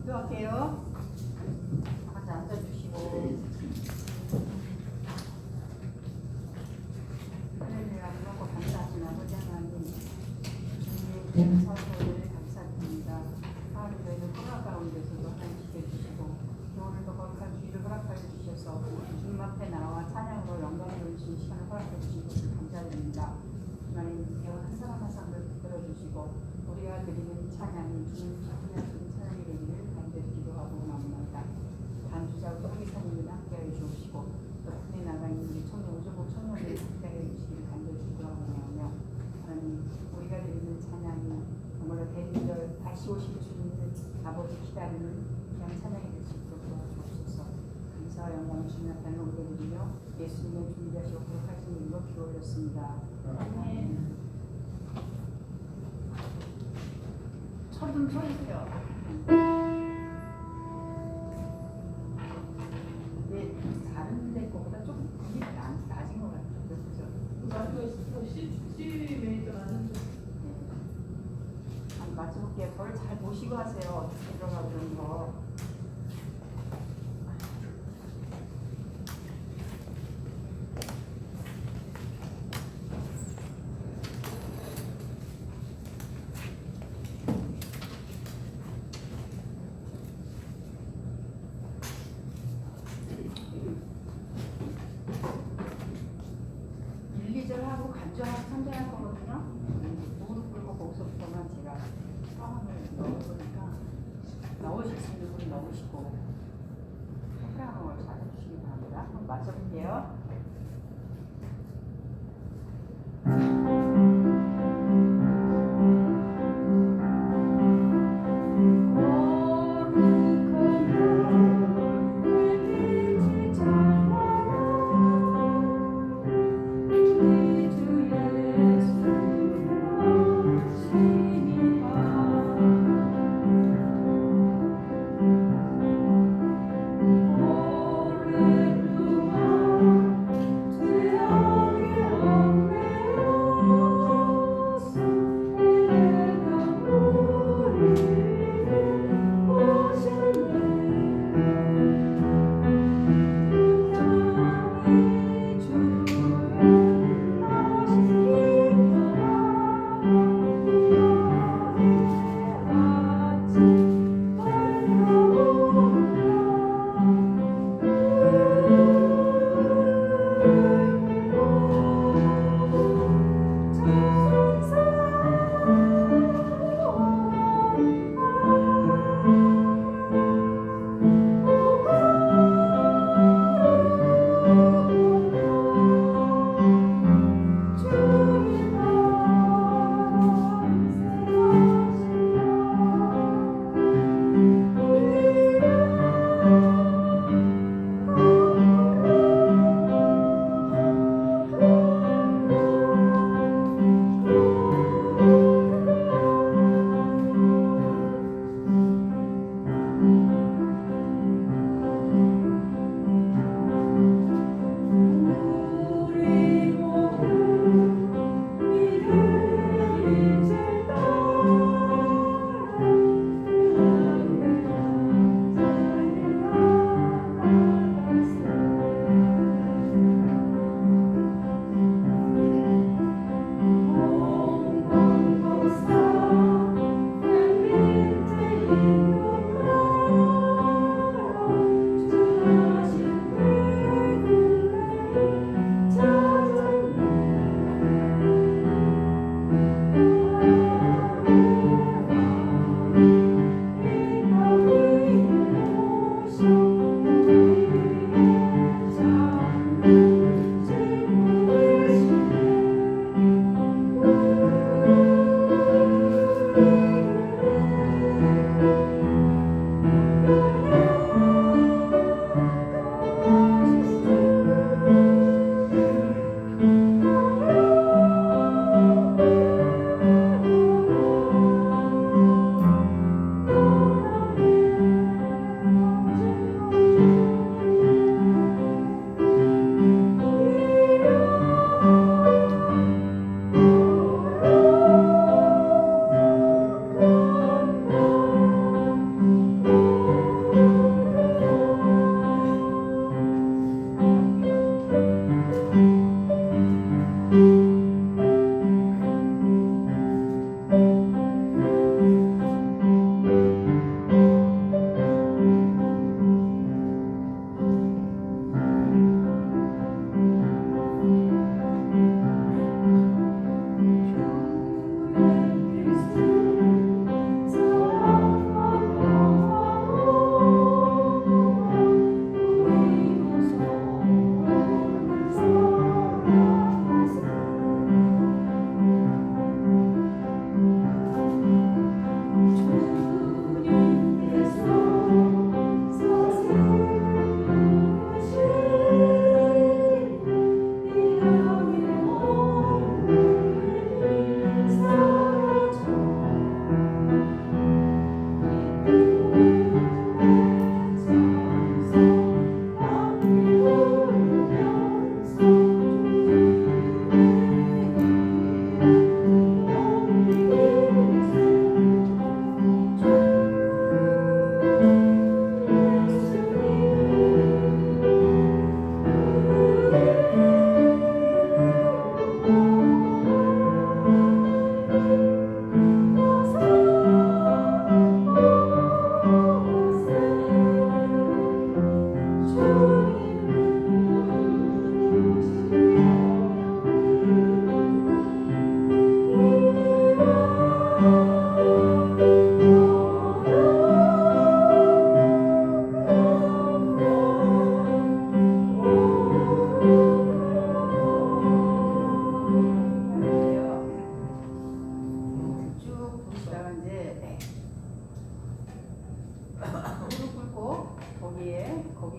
기도할게요. 같이 앉아주시고. 하늘을 아무고 감사하신 아버지 하나님, 주님의 사랑을 감사드립니다. 하나님 저희는 코로나 가운데서도 하나님 지켜주시고 오늘도 거룩한 주일을 허락하여 주셔서 주님 앞에 나와 찬양으로 영광 돌리시는 시간을 허락해 주신 것을 감사드립니다. 하나님 배운 한 사람 한 사람을 붙들어주시고 우리가 드리는 찬양이 주님 기쁘시는 찬양이 되기를 간절히 기도하고 나옵니다. 단주자고 성기사님을 함께하여 주시고 또 국내 나가 있는 우리 청년 우주국 청년들을 함께하여 주시기를 간절히 기도하고 나오며 하나님 우리가 드리는 찬양이 정말로 대리절 다시 오실 주님을 아버지 기다리는 그냥 찬양이 될 수 있도록 도와주옵소서. 감사와 영광을 주님 앞에 올려드리며 예수님의 준비하시고 거룩하신 이름으로 기도 올렸습니다. 아멘. 좀 서주세요. 근데 다른 데 거보다 조금 분위기 낮은 것 같아요. 그렇죠? 맞아요. C 메이저라는 맞춰볼게요. 저를 잘 보시고 하세요. 어떻게 들어가는 거. 하고 간주하고 참전할 거거든요. 무릎 꿇고 거기서부터만 제가 상황을 넣어보니까 넣으실 수 있는 분 넣으시고 소프라노를 잘 해주시기 바랍니다. 한번 맞춰볼게요.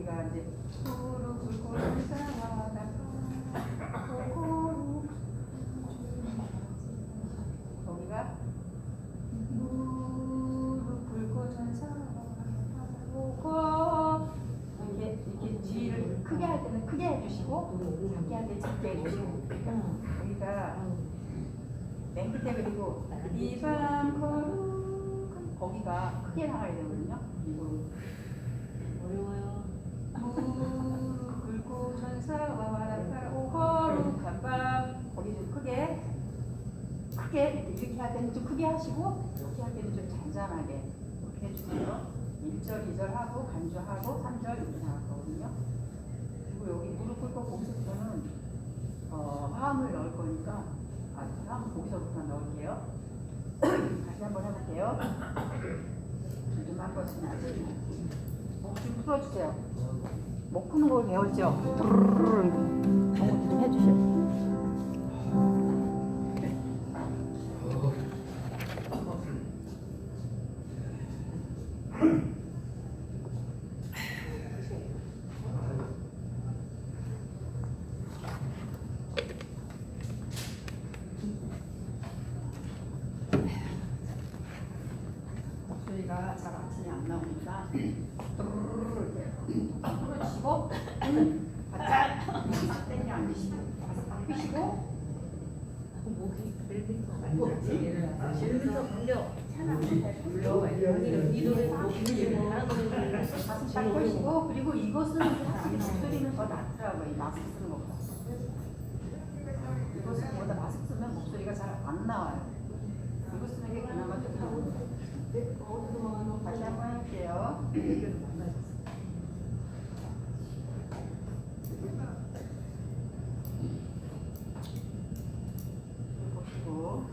거기가 이제 무릎 꿇고 천사와 거기가 무릎 꿇고 천사와 이렇게 뒤를 크게 할 때는 크게 해주시고 작게 할 때 작게 해주시고 여기가 맨 끝에 그리고 이밤 거룩한 거기가 크게 나가야 되거든요. 그리고 어려워요. 무릎 꿇고 천사와 와라파오 거룩한 밤 거기 좀 크게 이렇게 할 때는 좀 크게 하시고 이렇게 할 때는 좀 잔잔하게 이렇게 해주세요. 1절, 2절 하고 간주하고 3절 이렇게 나갈 거거든요. 그리고 여기 무릎 꿇고 거기서부터는 화음을 넣을 거니까 화음 거기서부터 넣을게요. 다시 한번 해볼게요. 좀 한번씩 아직 목 좀 풀어주세요. 목 푸는 걸 배웠죠? 그런 것도 좀 해주세요. 목소리가 잘 아침에 안 나오니까 풀어주시고 바짝 땡겨 앉으시고 바싹 펴시고 목이 벨벳 제일부터 걸려. 불러. 이 노래 다른 노래 가슴 딱 펴시고 그리고 이것은 목소리는 더 낫더라고요. 이 마스크 쓰는 것보다. 이것은 보다 마스크 쓰면 목소리가 잘 안 나와요. 이거 쓰는 게 그나마 좀 나아요. 다시 한번 할게요. 보시고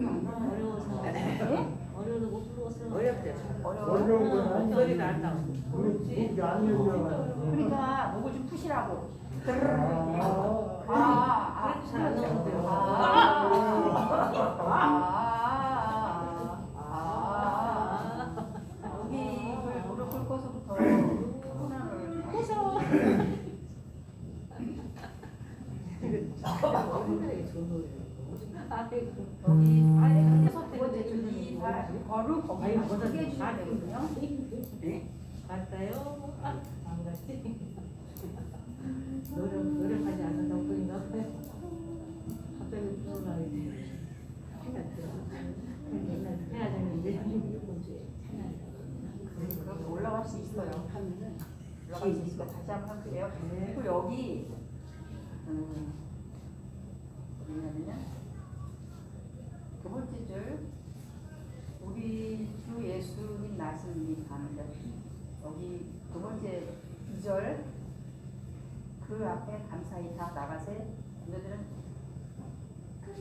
어려워서 어려워서 못 불렀어. 어렵대. 어려운 건 아니야. 목소리가 안 나오고. 목이 안 열려. 그러니까 목을 좀 푸시라고. 그래도 잘안 나오는데요. 여기 무릎 꿇고서부터 코너를 해서 굉장히 좋은 노래예요. 여기 안에서 두 번째 줄이 바로 거기 크게 해주셔야 되거든요. 네? 맞아요? 안 갔지? 노력하지 않는다고 그런가 봐요. 갑자기 무슨 말이지? 해야 되는데 그렇게 올라갈 수 있어요. 올라갈 수 있으니까 다시 한번 할게요. 그리고 여기 뭐냐면요. 두 번째 줄 우리 주 예수님 말씀이 가는데 여기 두 번째 2절 그 앞에 감사히 다 나가세. 남자들은 그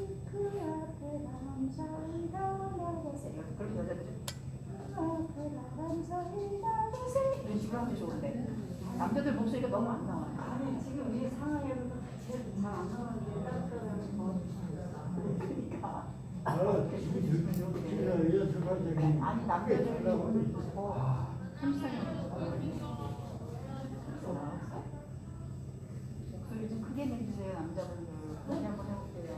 앞에 감사히 다 나가세. 그럼 여자들은 그 앞에 감사히 나가세. 이런 식으로 하면 좋은데 남자들 목소리가 너무 안 나와요. 아니 지금 이 상황에서 제일 잘안 나오는데 따뜻하다는 거. 그러니까 아니 아니 남자들이 오늘 더 힘쓰는 목소리 좀 크게 내주세요 남자분들. 다시 한번 해볼게요.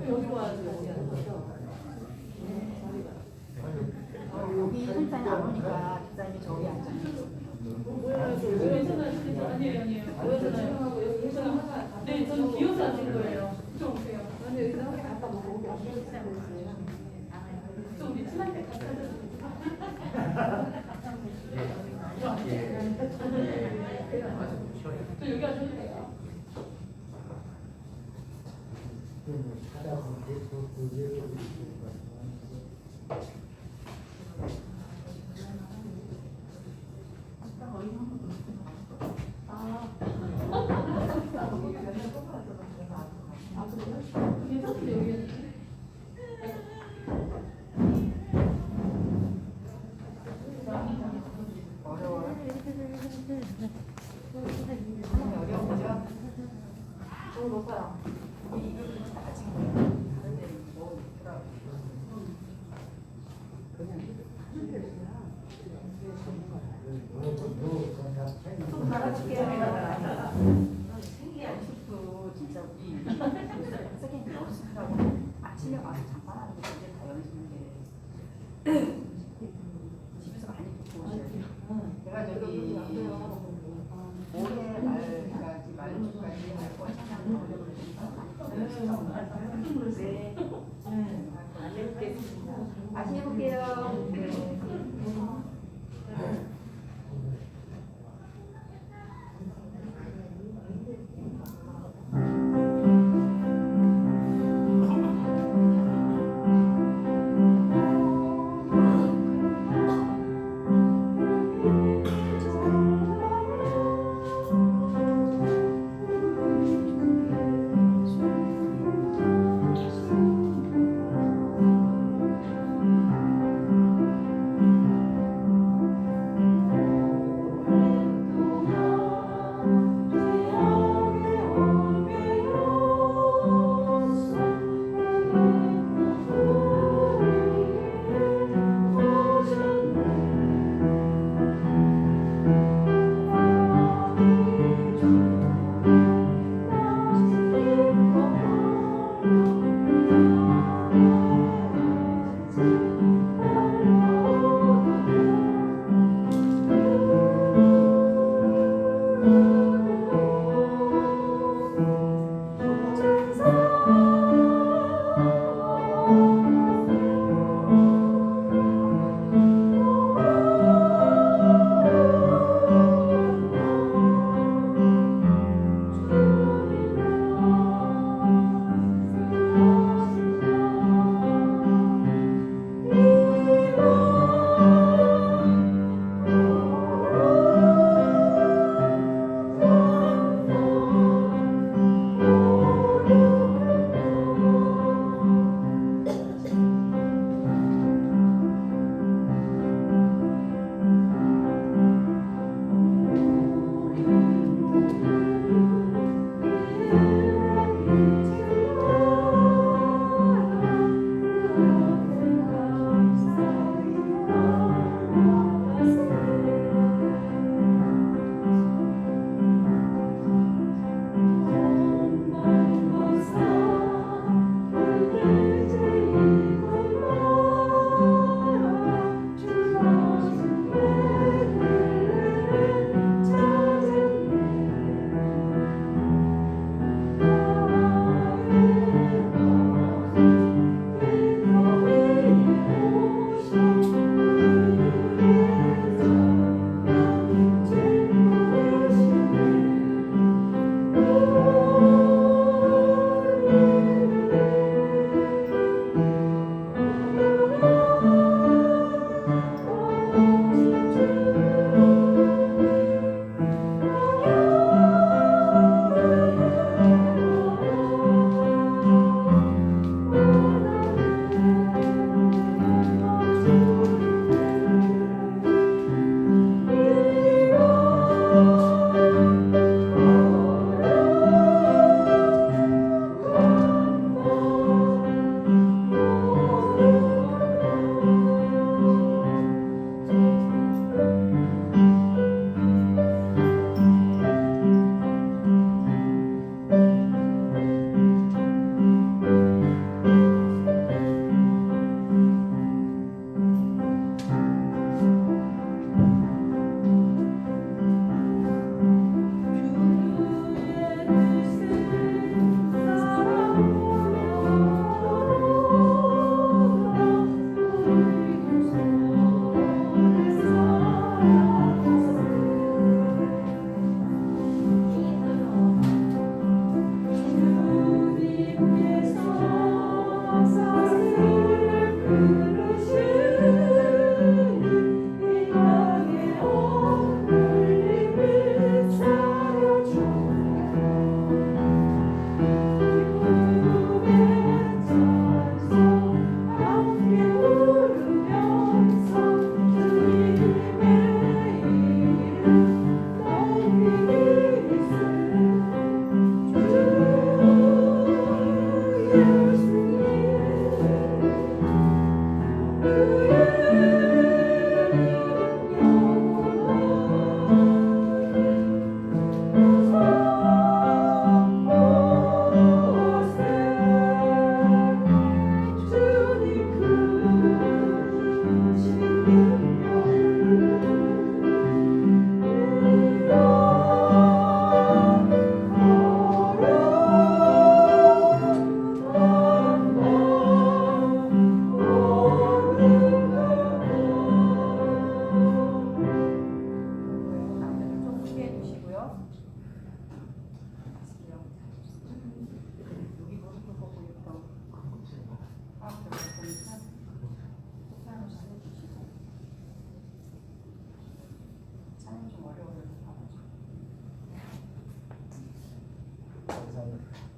여기 와가지고 여기 선생이 안 오니까 집사님이 저기 앉아있어요. 네, 저는 비워서 앉은 거예요. 좀 오세요. 근데 여기서 한개 갖다 놓고 오게 안 좀 우리 친하게 같이 저 여기 앉아도 돼요. 괜찮은데 여기. 어려워요? 어려운 거죠? 너무 높아요. 이거 아직 다른데 뭐 있더라고. 좀 갈아줄게요. 생기한 슈프 진짜 우리 선생님 연습하고 아침에 와서 잠깐 하는 게 이제 다 연습인데 집에서 많이 듣고 오셔야 돼요. 제가 저기 올해 말까지 말주까지 할 거예요. 네. 다시 해볼게요. 네.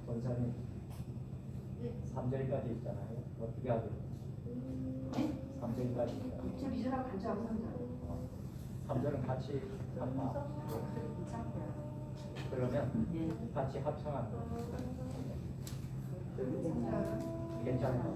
원산이 3절까지 있잖아요. 어떻게 하죠? 3절까지 있잖아요. 1절, 2절하고 같이 하고 3절. 3절은 같이 합하. 괜찮고요. 그러면 같이 합성한 거. 괜찮아요.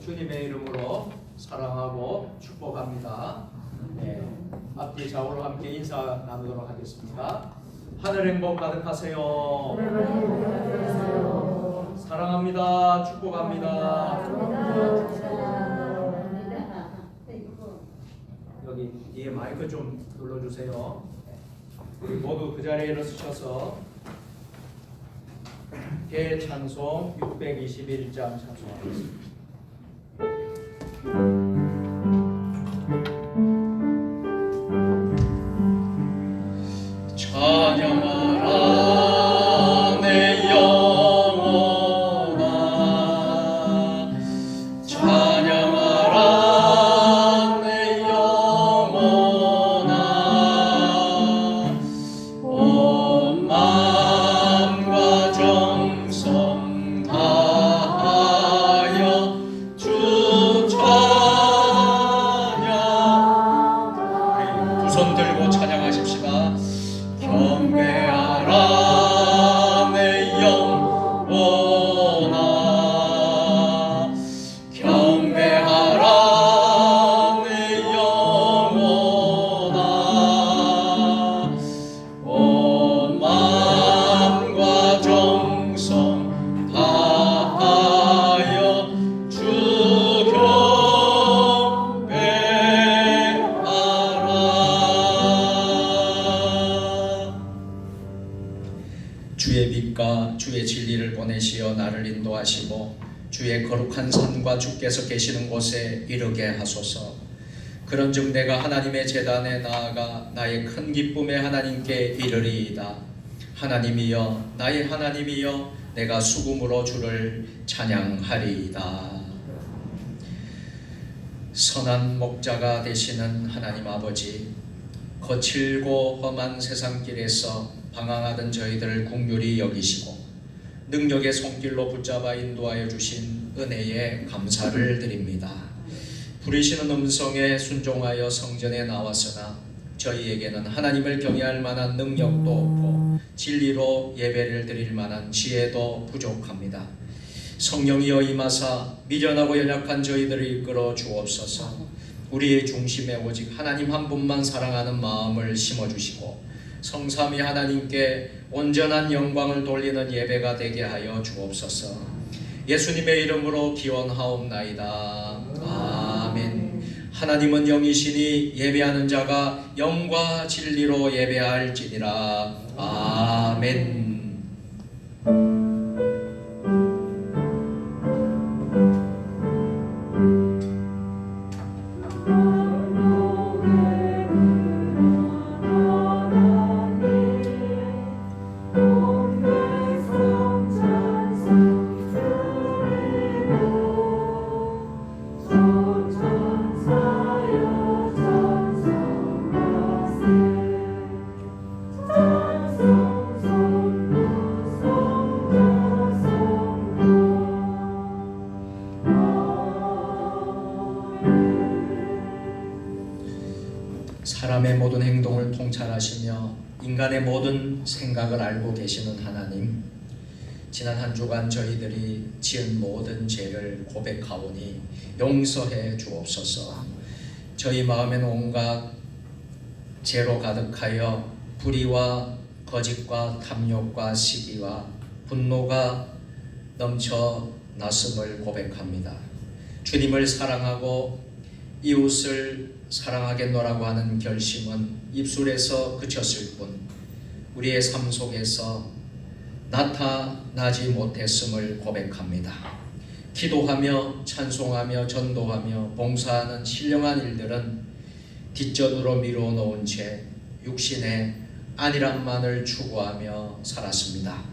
주님의 이름으로 사랑하고 축복합니다. 네, 앞뒤 좌우로 함께 인사 나누도록 하겠습니다. 하늘 행복 가득하세요. 사랑합니다. 축복합니다. 여기 뒤에 마이크 좀 눌러주세요. 우리 모두 그 자리에 일어서셔서 대찬송 621장 찬송하겠습니다. 찬양하라 내 영혼아, 찬양하라 내 영혼아, 온 마음과 정성 다하여 주 찬양. 우리 두 손 들고 찬양하십시다. 경배하라 내 영혼아, 경배하라 내 영혼아, 온 마음과 정성 다하여 주 주의 빛과 주의 진리를 보내시어 나를 인도하시고 주의 거룩한 산과 주께서 계시는 곳에 이르게 하소서. 그런즉 내가 하나님의 제단에 나아가 나의 큰 기쁨에 하나님께 이르리이다. 하나님이여, 나의 하나님이여, 내가 수금으로 주를 찬양하리이다. 선한 목자가 되시는 하나님 아버지, 거칠고 험한 세상길에서 방황하던 저희들을 긍휼히 여기시고 능력의 손길로 붙잡아 인도하여 주신 은혜에 감사를 드립니다. 부르시는 음성에 순종하여 성전에 나왔으나 저희에게는 하나님을 경외할 만한 능력도 없고 진리로 예배를 드릴 만한 지혜도 부족합니다. 성령이여 임하사 미련하고 연약한 저희들을 이끌어 주옵소서. 우리의 중심에 오직 하나님 한 분만 사랑하는 마음을 심어주시고 성삼위 하나님께 온전한 영광을 돌리는 예배가 되게 하여 주옵소서. 예수님의 이름으로 기원하옵나이다. 아멘. 하나님은 영이시니 예배하는 자가 영과 진리로 예배할지니라. 아멘. 온 백성 찬송 드리고 사람의 모든 행동을 통찰하시며 인간의 모든 생각을 알고 계시는 하나님, 지난 한 주간 저희들이 지은 모든 죄를 고백하오니 용서해 주옵소서. 저희 마음에는 온갖 죄로 가득하여 불의와 거짓과 탐욕과 시기와 분노가 넘쳐 났음을 고백합니다. 주님을 사랑하고 이웃을 사랑하겠노라고 하는 결심은 입술에서 그쳤을 뿐 우리의 삶 속에서 나타나지 못했음을 고백합니다. 기도하며 찬송하며 전도하며 봉사하는 신령한 일들은 뒷전으로 미루어 놓은 채 육신의 안일함만을 추구하며 살았습니다.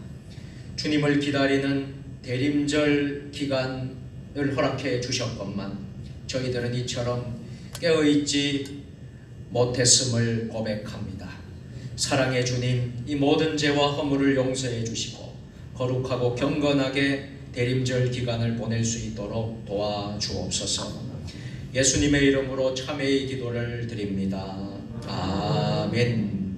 주님을 기다리는 대림절 기간을 허락해 주셨건만 저희들은 이처럼 깨어있지 못했음을 고백합니다. 사랑의 주님, 이 모든 죄와 허물을 용서해 주시고 거룩하고 경건하게 대림절 기간을 보낼 수 있도록 도와주옵소서. 예수님의 이름으로 참회의 기도를 드립니다. 아멘.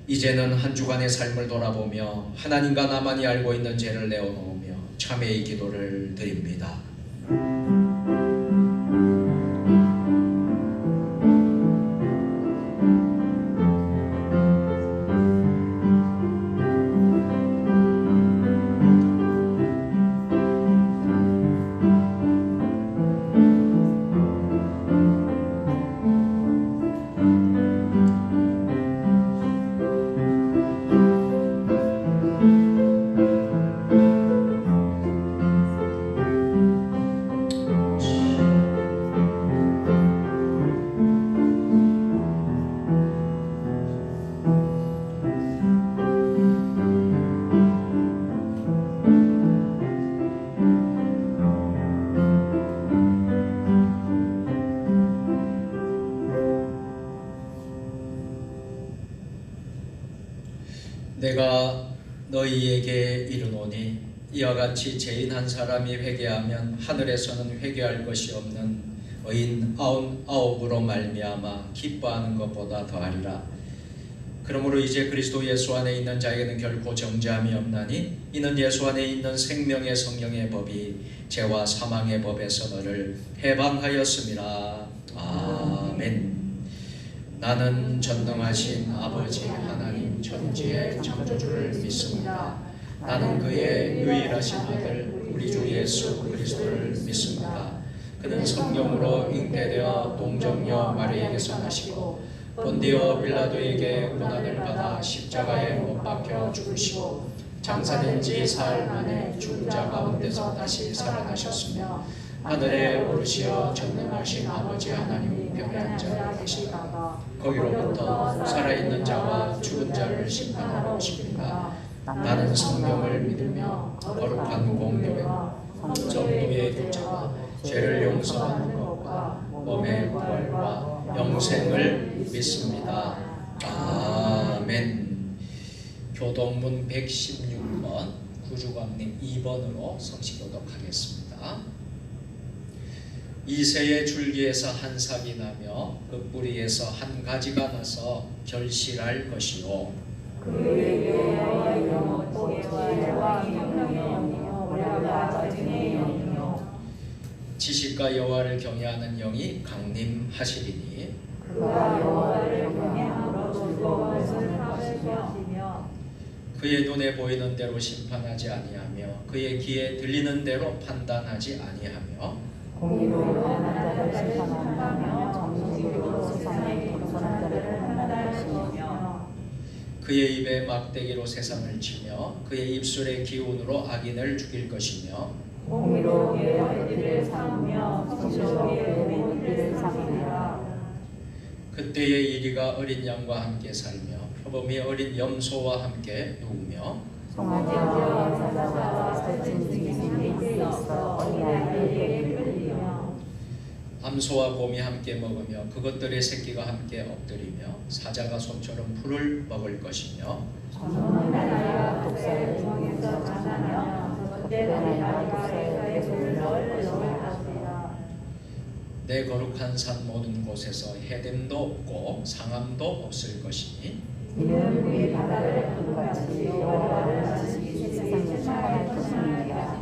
이제는 한 주간의 삶을 돌아보며 하나님과 나만이 알고 있는 죄를 내어놓으며 참회의 기도를 드립니다. 내가 너희에게 이르노니 이와 같이 죄인 한 사람이 회개하면 하늘에서는 회개할 것이 없는 의인 99으로 말미암아 기뻐하는 것보다 더하리라. 그러므로 이제 그리스도 예수 안에 있는 자에게는 결코 정죄함이 없나니 이는 예수 안에 있는 생명의 성령의 법이 죄와 사망의 법에서 너를 해방하였음이라. 아멘. 나는 전능하신 아버지 하나님 천지의 창조주를 믿습니다. 나는 그의 유일하신 아들 우리 주 예수 그리스도를 믿습니다. 그는 성령으로 잉태되어 동정녀 마리에게서 나시고 본디오 빌라도에게 고난을 받아 십자가에 못 박혀 죽으시고 장사된 지 사흘 만에 죽은 자 가운데서 다시 살아나셨으며 하늘에 오르시어 전능하신 아버지 하나님 우편에 앉아 계시다. 거기로부터 살아있는 자와 죽은 자를 심판하러 오십니다. 나는 성령을 믿으며 거룩한 공교회와 정도의 교제와 죄를 용서하는 것과 몸의 부활과 영생을 믿습니다. 아멘. 교동문 116번 구주광님 2번으로 성시교독하겠습니다. 이새의 줄기에서 한 삭이 나며 그 뿌리에서 한 가지가 나서 결실할 것이요 그에게 영원히 지혜와 성령의 영이요 우리가 전능의 영이요 지식과 여호와를 경외하는 영이 강림하시리니 그가 여호와를 경외함으로 즐거운 것을 받을 것이며 그의 눈에 보이는 대로 심판하지 아니하며 그의 귀에 들리는 대로 판단하지 아니하며 공의로 행하는 자를 심판하며 정직으로 세상에 겸손한 자를 판단할 것이며 그의 입에 막대기로 세상을 치며 그의 입술의 기운으로 악인을 죽일 것이며 공의로 예언들을 삼으며 진실로 예언들을 삼으리라. 그때의 이리가 어린 양과 함께 살며 표범이 어린 염소와 함께 누우며 송아지와 사자와 살찐 짐승이 있어 어린아이에게 끌리며 암소와 곰이 함께 먹으며 그것들의 새끼가 함께 엎드리며 사자가 소처럼 풀을 먹을 것이며 젊은 아이가 독사의 중에서 자라며 젖된 아이가 독사의 손을 넣을 것이라. 내 거룩한 산 모든 곳에서 해됨도 없고 상함도 없을 것이니 이는 우리 바다를 불같이 여호와를 다시 세상에 충만할 것입니다.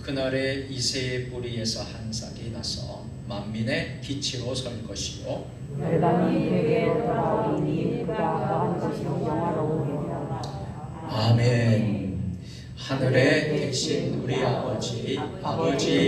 그날에 이새의 뿌리에서 한 싹이 나서 만민의 기치로 설 것이요 열방이 그에게 돌아오리니 그가 거한 것이 영화로우리라. 아멘. 하늘에 계신 우리 아버지의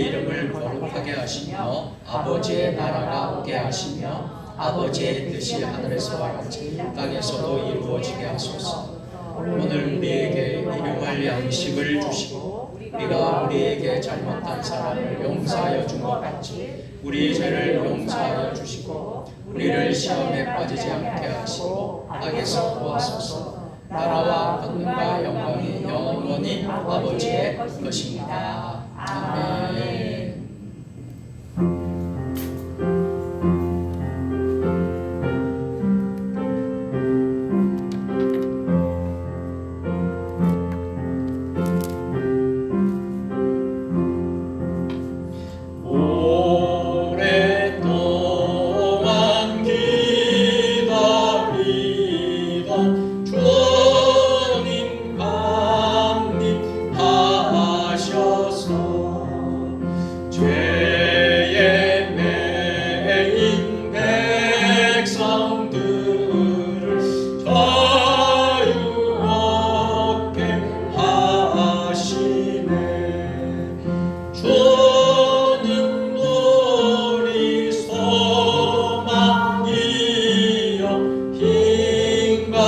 이름을 거룩하게 하시며 아버지의 나라가 오게 하시며 아버지의 뜻이 하늘에서와 같이 땅에서도 이루어지게 하소서. 오늘 우리에게 일용할 양식을 주시고 우리가 우리에게 잘못한 사람을 용서하여 준 것 같이 우리 죄를 용서하여 주시고 우리를 시험에 빠지지 않게 하시고 악에서 구하소서. 나라와 권능과 영광이 영원히 아버지의 것입니다. 아멘. 오랫동안 기다리던 주님 강림하셔서 죄에 매인 백성들을 자유롭게 하시네. 주는 우리 소망이요 힘과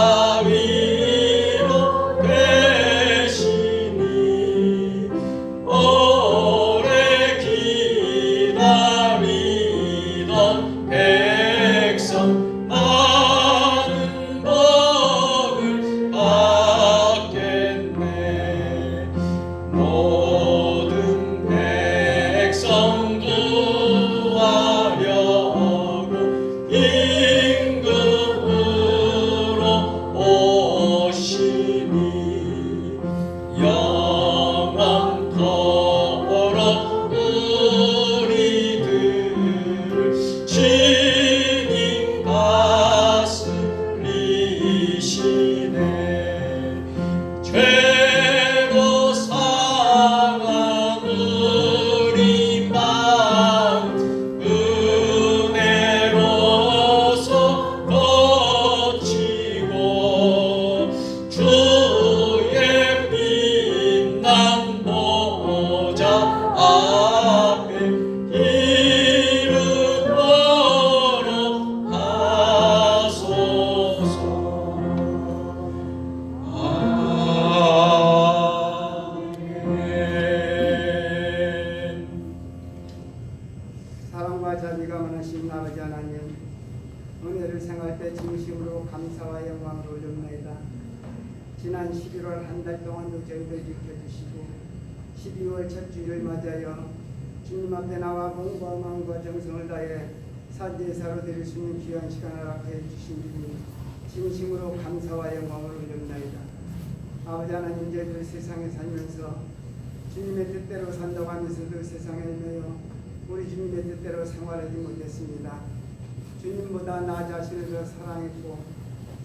위로 되시니 오래 기다리던 백성 많은 복을 받겠네. 모든 백성 구하려고 임금으로 오시니 영원토록 우리들을 친히 다스리시네. 죄로 상한 우리 마음 은혜로서 고치고 주의 빛난 보좌 앞에 이르도록 하소서. 아멘. 사랑과 자비가 많으신 아버지 하나님, 은혜를 생활 때 진심으로 감사와 영광을 올립니다. 지난 11월 한 달 동안도 저희들 지켜주시고 12월 첫 주일을 맞아요 주님 앞에 나와 공부와 마음과 정성을 다해 산제사로 드릴 수 있는 귀한 시간을 허락해 주신 주님 진심으로 감사와 영광을 올립니다. 아버지 하나님, 저희들 세상에 살면서 주님의 뜻대로 산다고 하면서도 세상에 매여 우리 주님의 뜻대로 생활하지 못했습니다. 주님보다 나 자신을 더 사랑했고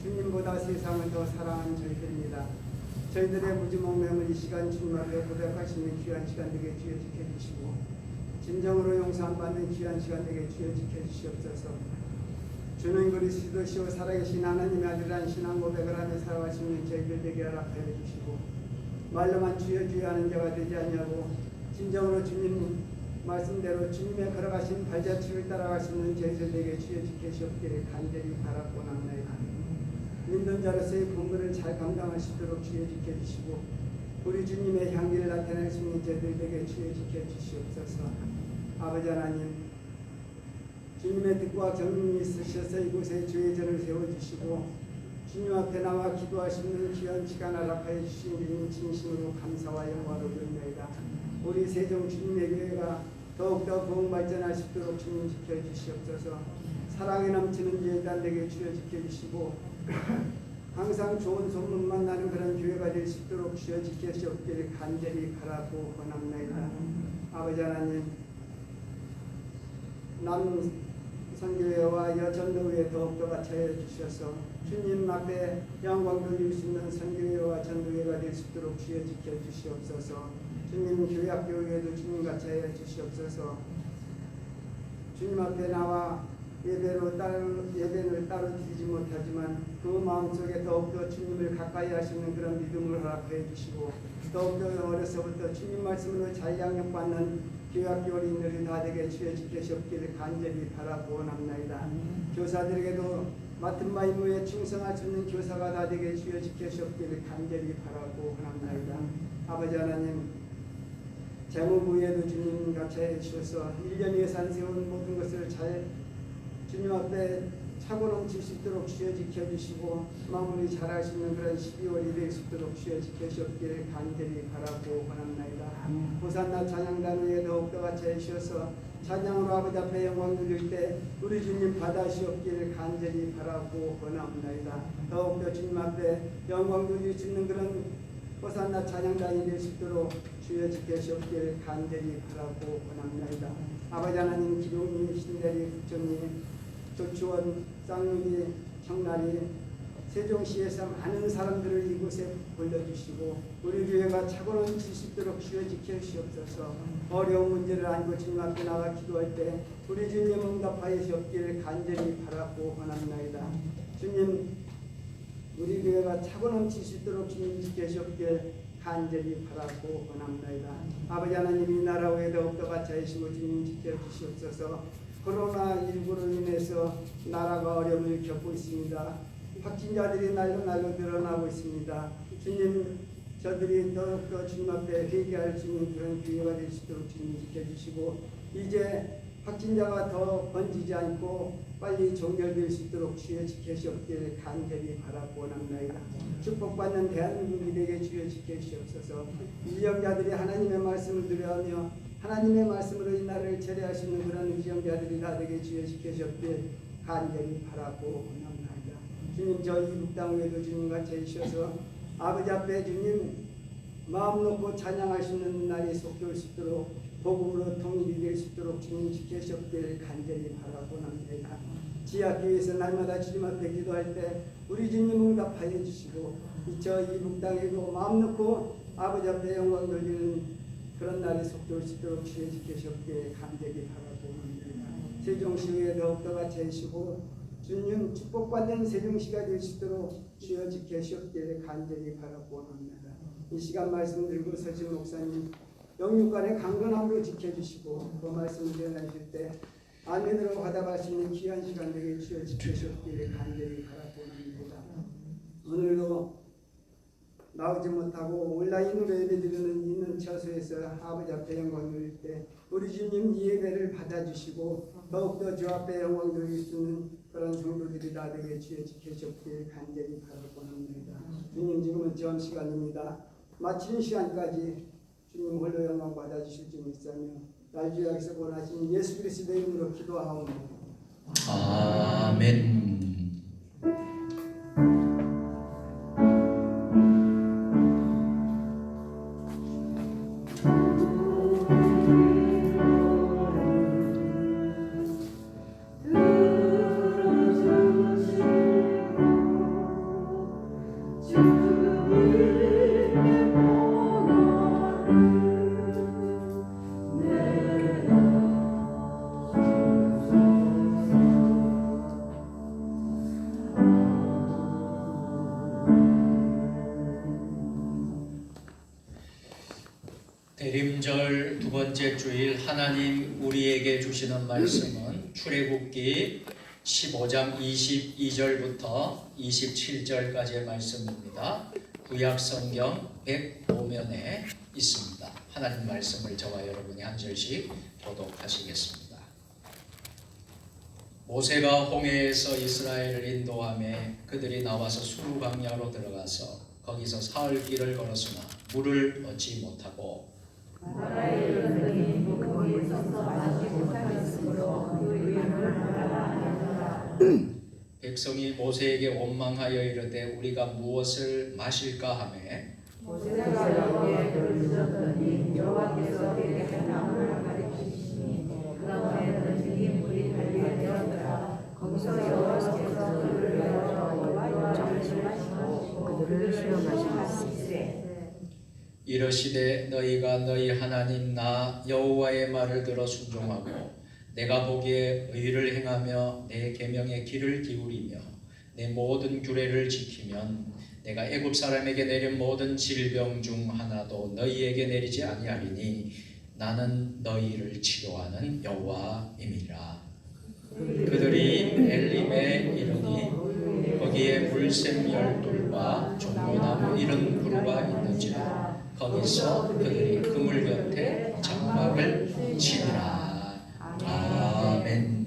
주님보다 세상을 더 사랑하는 저희들입니다. 저희들의 무지몽매물 이 시간 주님 앞에 고백할 수 있는 귀한 시간 되게 주여 지켜주시고 진정으로 용서받는 귀한 시간 되게 주여 지켜주시옵소서. 주는 그리스도시요 살아계신 하나님의 아들이라는 신앙 고백을 하며 살아갈 수 있는 저희들 되게 허락하여 주시고 말로만 주여 주여 하는 자가 되지 않냐고 진정으로 주님 말씀대로 주님의 걸어가신 발자취를 따라갈 수 있는 저희들에게 주여 지켜주옵기를 간절히 바라고 납니다. 믿는 자로서의 본분을 잘 감당할 수 있도록 주여 지켜주시고 우리 주님의 향기를 나타낼 수 있는 저희들에게 주여 지켜주시옵소서. 아버지 하나님, 주님의 뜻과 경륜이 있으셔서 이곳에 주의 전을 세워주시고 주님 앞에 나와 기도할 수 있는 귀한 시간 허락하여 주신 주님 진심으로 감사와 영광을 올립니다. 우리 세종 주님의 교회가 더욱더 부흥 발전할 수 있도록 주님 지켜주시옵소서. 사랑에 넘치는 예단 되게 주여 지켜주시고 항상 좋은 소문만 나는 그런 교회가 될 수 있도록 주여 지켜주옵기를 간절히 바라고 권합니다. 아버지 하나님, 남 선교회와 여전도회 더욱더 같이 주셔서 주님 앞에 영광 돌릴 수 있는 선교회와 전도회가 될 수 있도록 주여 지켜 주시옵소서. 주님 교회학교회도 주님 같이 해 주시옵소서. 주님 앞에 나와 예배를 따로 드리지 못하지만 그 마음속에 더욱더 주님을 가까이 하시는 그런 믿음을 허락해 주시고 더욱더 어려서부터 주님 말씀으로 잘 양육받는 교회학교 어린이들이 다 되게 주여 지켜주옵기를 간절히 바라고 원합나이다. 교사들에게도 맡은 바 임무에 충성할 수 있는 교사가 다 되게 주여 지켜주옵기를 간절히 바라고 원합나이다. 아버지 하나님, 재무부에도 주님 같이 해주셔서 1년 예산 세운 모든 것을 잘 주님 앞에 차고 넘칠 수 있도록 주여 지켜주시고 마무리 잘 하시는 그런 12월이 될 수 있도록 주여 지켜주옵기를 간절히 바라고 원합나이다. 호산나 찬양단위에 더욱더 같이 해주셔서 찬양으로 아버지 앞에 영광 돌릴 때 우리 주님 받아주옵기를 간절히 바라고 원합나이다. 더욱더 주님 앞에 영광 돌릴 수 있는 그런 호산나 찬양단이 될 수 있도록 주여 지켜주옵기를 간절히 바라고 원합나이다. 아버지 하나님, 기룡이, 신대리, 국정이, 조치원, 쌍용이, 청나리, 세종시에서 많은 사람들을 이곳에 불러주시고 우리 교회가 차고 넘칠 수 있도록 주여 지켜주시옵소서. 어려운 문제를 안고 주님 앞에 나가 기도할 때 우리 주님 응답하여 주옵기를 간절히 바라고 원합나이다. 주님, 우리 교회가 차고 넘칠 수 있도록 주님 지켜주옵기를 간절히 바라고 원합나이다. 아버지 하나님, 이 나라 외에 더욱더 같이 하시고 주님 지켜주시옵소서. 코로나19로 인해서 나라가 어려움을 겪고 있습니다. 확진자들이 날로 늘어나고 있습니다. 주님, 저들이 더욱더 주님 앞에 회개할 수 있는 그런 기회가 될 수 있도록 주님 지켜주시고 이제 확진자가 더 번지지 않고 빨리 종결될 수 있도록 주여 지켜주옵기를 간절히 바라고 원합나이다. 축복받는 대한민국이 되게 주여 지켜주시옵소서. 위정자들이 하나님의 말씀을 들으며 하나님의 말씀으로 이 나라를 처리하시는 그런 위정자들이 다 되게 주여 지켜주옵기를 간절히 바라고 원합나이다. 주님, 저희 이북 땅에도 주님 같이 해주셔서 아버지 앞에 주님 마음 놓고 찬양할 수 있는 날이 속히 올 수 있도록 복음으로 통일이 될 수 있도록 주님 지켜주옵기를 간절히 바라고 원합니다. 지하교회에서 날마다 주님 앞에 기도할 때 우리 주님 응답하여 주시고 저 이북 땅에도 마음 놓고 아버지 앞에 영광 돌리는 그런 날이 속히 올 수 있도록 주여 지켜주옵기를 간절히 바라고 원합니다. 세종시의회 더욱더 같이 해주시고 주님 축복받는 세종시가 될 수 있도록 주여 지켜주옵기를 간절히 바라고 원합니다. 이 시간 말씀 들고 서신 목사님 영육간의 강건함으로 지켜주시고 그 말씀을 전하실 때 아멘으로 받아갈 수 있는 귀한 시간 되게 주여 지켜주옵기를 간절히 바라고 원합니다. 오늘도 나오지 못하고 온라인으로 예배드리는 있는 처소에서 아버지 앞에 영광 돌릴 때 우리 주님 이 예배를 받아주시고 더욱더 주 앞에 영광 돌릴 수 있는 그런 성도들이 다 되게 주여 지켜주옵기를 간절히 바라고 합니다. 주님, 지금은 전 시간입니다. 마치는 시간까지 주님 홀로 영광 받아주실 줄 믿사며 날주야에서 원하신 예수 그리스도의 이름으로 기도하옵나이다. 아멘. 대림절 두 번째 주일 하나님 우리에게 주시는 말씀은 출애굽기 15장 22절부터 27절까지의 말씀입니다. 구약성경 105면에 있습니다. 하나님 말씀을 저와 여러분이 한 절씩 교독하시겠습니다. 모세가 홍해에서 이스라엘을 인도하며 그들이 나와서 수르 광야로 들어가서 거기서 사흘 길을 걸었으나 물을 얻지 못하고 나라의 여인이 거기에 서서 마지 못하였으므로 그 이름을 나라라 하였더라. 백성이 모세에게 원망하여 이르되 우리가 무엇을 마실까 하며 모세가 여호와께 들으셨더니 여호와께서 그에게 한 나무를 가리키시니 그 나무에 던지니 물이 이르시되 너희가 너희 하나님 나 여호와의 말을 들어 순종하고 내가 보기에 의를 행하며 내 계명의 귀를 기울이며 내 모든 규례를 지키면 내가 애굽 사람에게 내린 모든 질병 중 하나도 너희에게 내리지 아니하리니 나는 너희를 치료하는 여호와임이라. 그들이 엘림에 이르니 거기에 물샘 12과 종려나무 70그루가 있는지라. 거기서 그들이 그물 곁에 장막을 치니라. 아멘.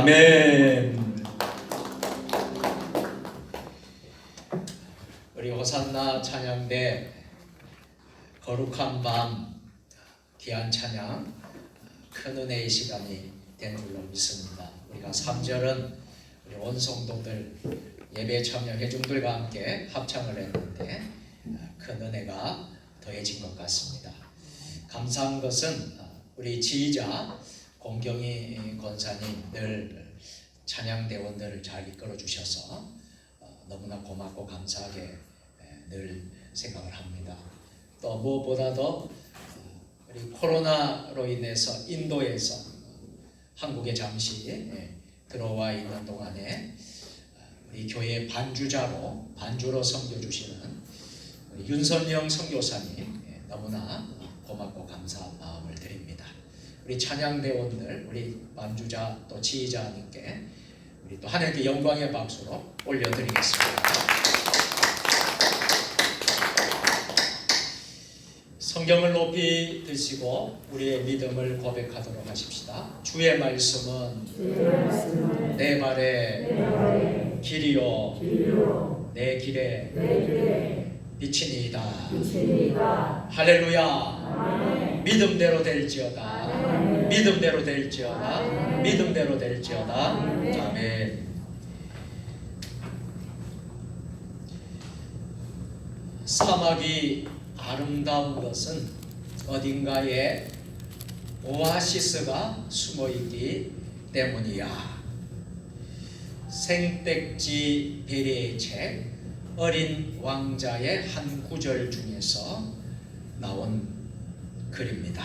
아멘. 우리 호산나 찬양대 거룩한 밤 귀한 찬양 큰 은혜의 시간이 된 줄로 믿습니다. 우리가 3절은 우리 온 성도들 예배 참여 회중들과 함께 합창을 했는데 큰 은혜가 더해진 것 같습니다. 감사한 것은 우리 지휘자 공경희 권사님 늘 찬양대원들을 잘 이끌어 주셔서 너무나 고맙고 감사하게 늘 생각을 합니다. 또 무엇보다도 우리 코로나로 인해서 인도에서 한국에 잠시 들어와 있는 동안에 우리 교회 반주로 섬겨주시는 우리 윤선영 선교사님 너무나 고맙고 감사한 마음을 드립니다. 우리 찬양대원들, 우리 반주자 또 지휘자님께 우리 또 하나님께 영광의 박수로 올려드리겠습니다. 성경을 높이 드시고 우리의 믿음을 고백하도록 하십시다. 주의 말씀은 내 발의 길이요 내 길에 빛이니이다. 할렐루야. 믿음대로 될지어다. 믿음대로 될지어다. 믿음대로 될지어다. 아멘. 사막이 아름다운 것은 어딘가에 오아시스가 숨어있기 때문이야. 생택지 베레의 책 어린 왕자의 한 구절 중에서 나온 글입니다.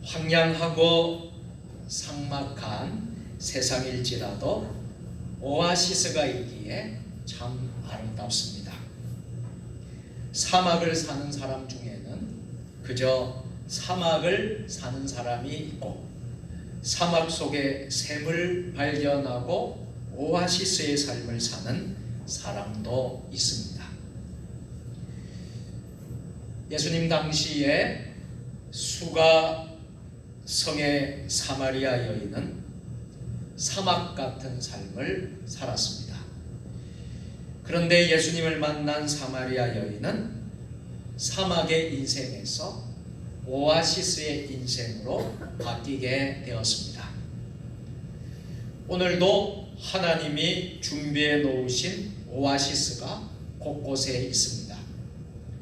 황량하고 삭막한 세상일지라도 오아시스가 있기에 참 아름답습니다. 사막을 사는 사람 중에는 그저 사막을 사는 사람이 있고 사막 속에 샘을 발견하고 오아시스의 삶을 사는 사람도 있습니다. 예수님 당시에 수가 성의 사마리아 여인은 사막 같은 삶을 살았습니다. 그런데 예수님을 만난 사마리아 여인은 사막의 인생에서 오아시스의 인생으로 바뀌게 되었습니다. 오늘도 하나님이 준비해 놓으신 오아시스가 곳곳에 있습니다.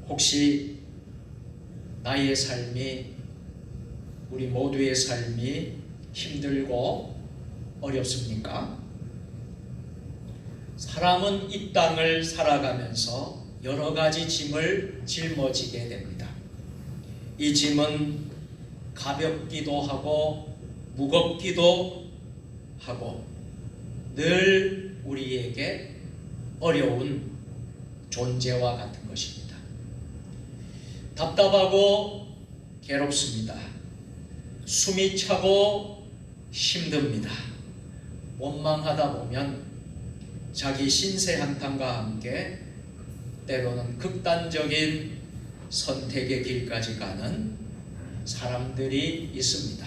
혹시 나의 삶이, 우리 모두의 삶이 힘들고 어렵습니까? 사람은 이 땅을 살아가면서 여러 가지 짐을 짊어지게 됩니다. 이 짐은 가볍기도 하고 무겁기도 하고 늘 우리에게 어려운 존재와 같은 것입니다. 답답하고 괴롭습니다. 숨이 차고 힘듭니다. 원망하다 보면 자기 신세 한탄과 함께 때로는 극단적인 선택의 길까지 가는 사람들이 있습니다.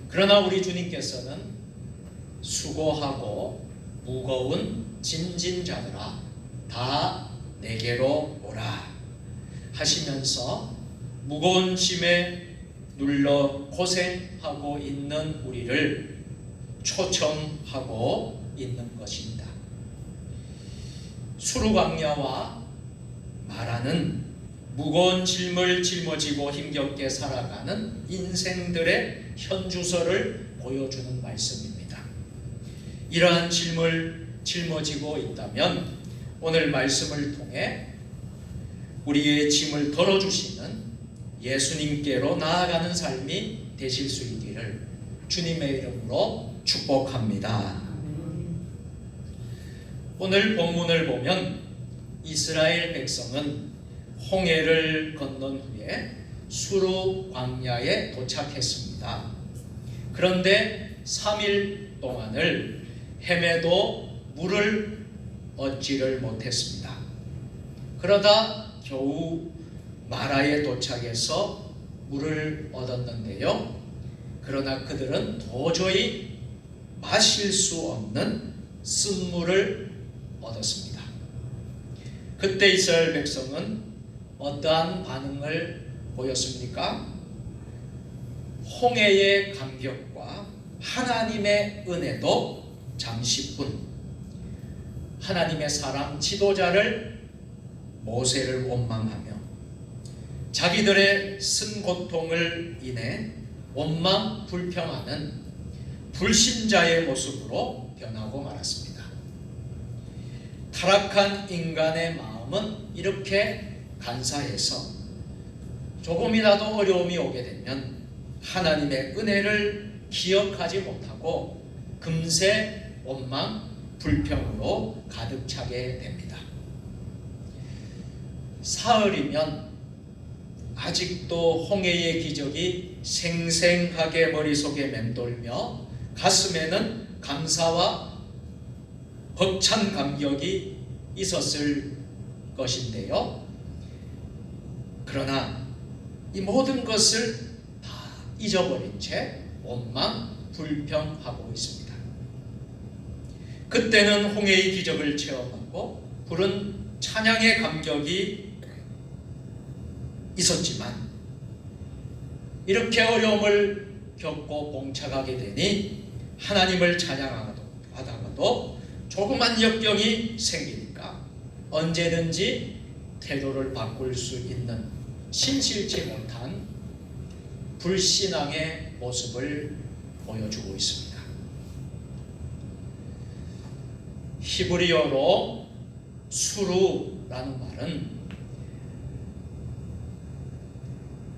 그러나 우리 주님께서는 수고하고 무거운 짐진 자들아 다 내게로 오라 하시면서 무거운 짐에 눌러 고생하고 있는 우리를 초청하고 있는 것입니다. 수르광야와 마라는 무거운 짐을 짊어지고 힘겹게 살아가는 인생들의 현주소를 보여주는 말씀입니다. 이러한 짐을 짊어지고 있다면 오늘 말씀을 통해 우리의 짐을 덜어주시는 예수님께로 나아가는 삶이 되실 수 있기를 주님의 이름으로 축복합니다. 오늘 본문을 보면 이스라엘 백성은 홍해를 건넌 후에 수르 광야에 도착했습니다. 그런데 3일 동안을 헤매도 물을 얻지를 못했습니다. 그러다 겨우 마라에 도착해서 물을 얻었는데요. 그러나 그들은 도저히 마실 수 없는 쓴물을 얻었습니다. 그때 이스라엘 백성은 어떠한 반응을 보였습니까? 홍해의 감격과 하나님의 은혜도 잠시뿐, 하나님의 사람 지도자를 모세를 원망하며 자기들의 쓴 고통을 인해 원망 불평하는 불신자의 모습으로 변하고 말았습니다. 타락한 인간의 마음은 이렇게 간사해서 조금이라도 어려움이 오게 되면 하나님의 은혜를 기억하지 못하고 금세 원망, 불평으로 가득 차게 됩니다. 사흘이면 아직도 홍해의 기적이 생생하게 머릿속에 맴돌며 가슴에는 감사와 벅찬 감격이 있었을 것인데요. 그러나 이 모든 것을 다 잊어버린 채 원망, 불평하고 있습니다. 그때는 홍해의 기적을 체험하고 부른 찬양의 감격이 있었지만 이렇게 어려움을 겪고 봉착하게 되니 하나님을 찬양하다가도 조그만 역경이 생기니까 언제든지 태도를 바꿀 수 있는 신실치 못한 불신앙의 모습을 보여주고 있습니다. 히브리어로 수루라는 말은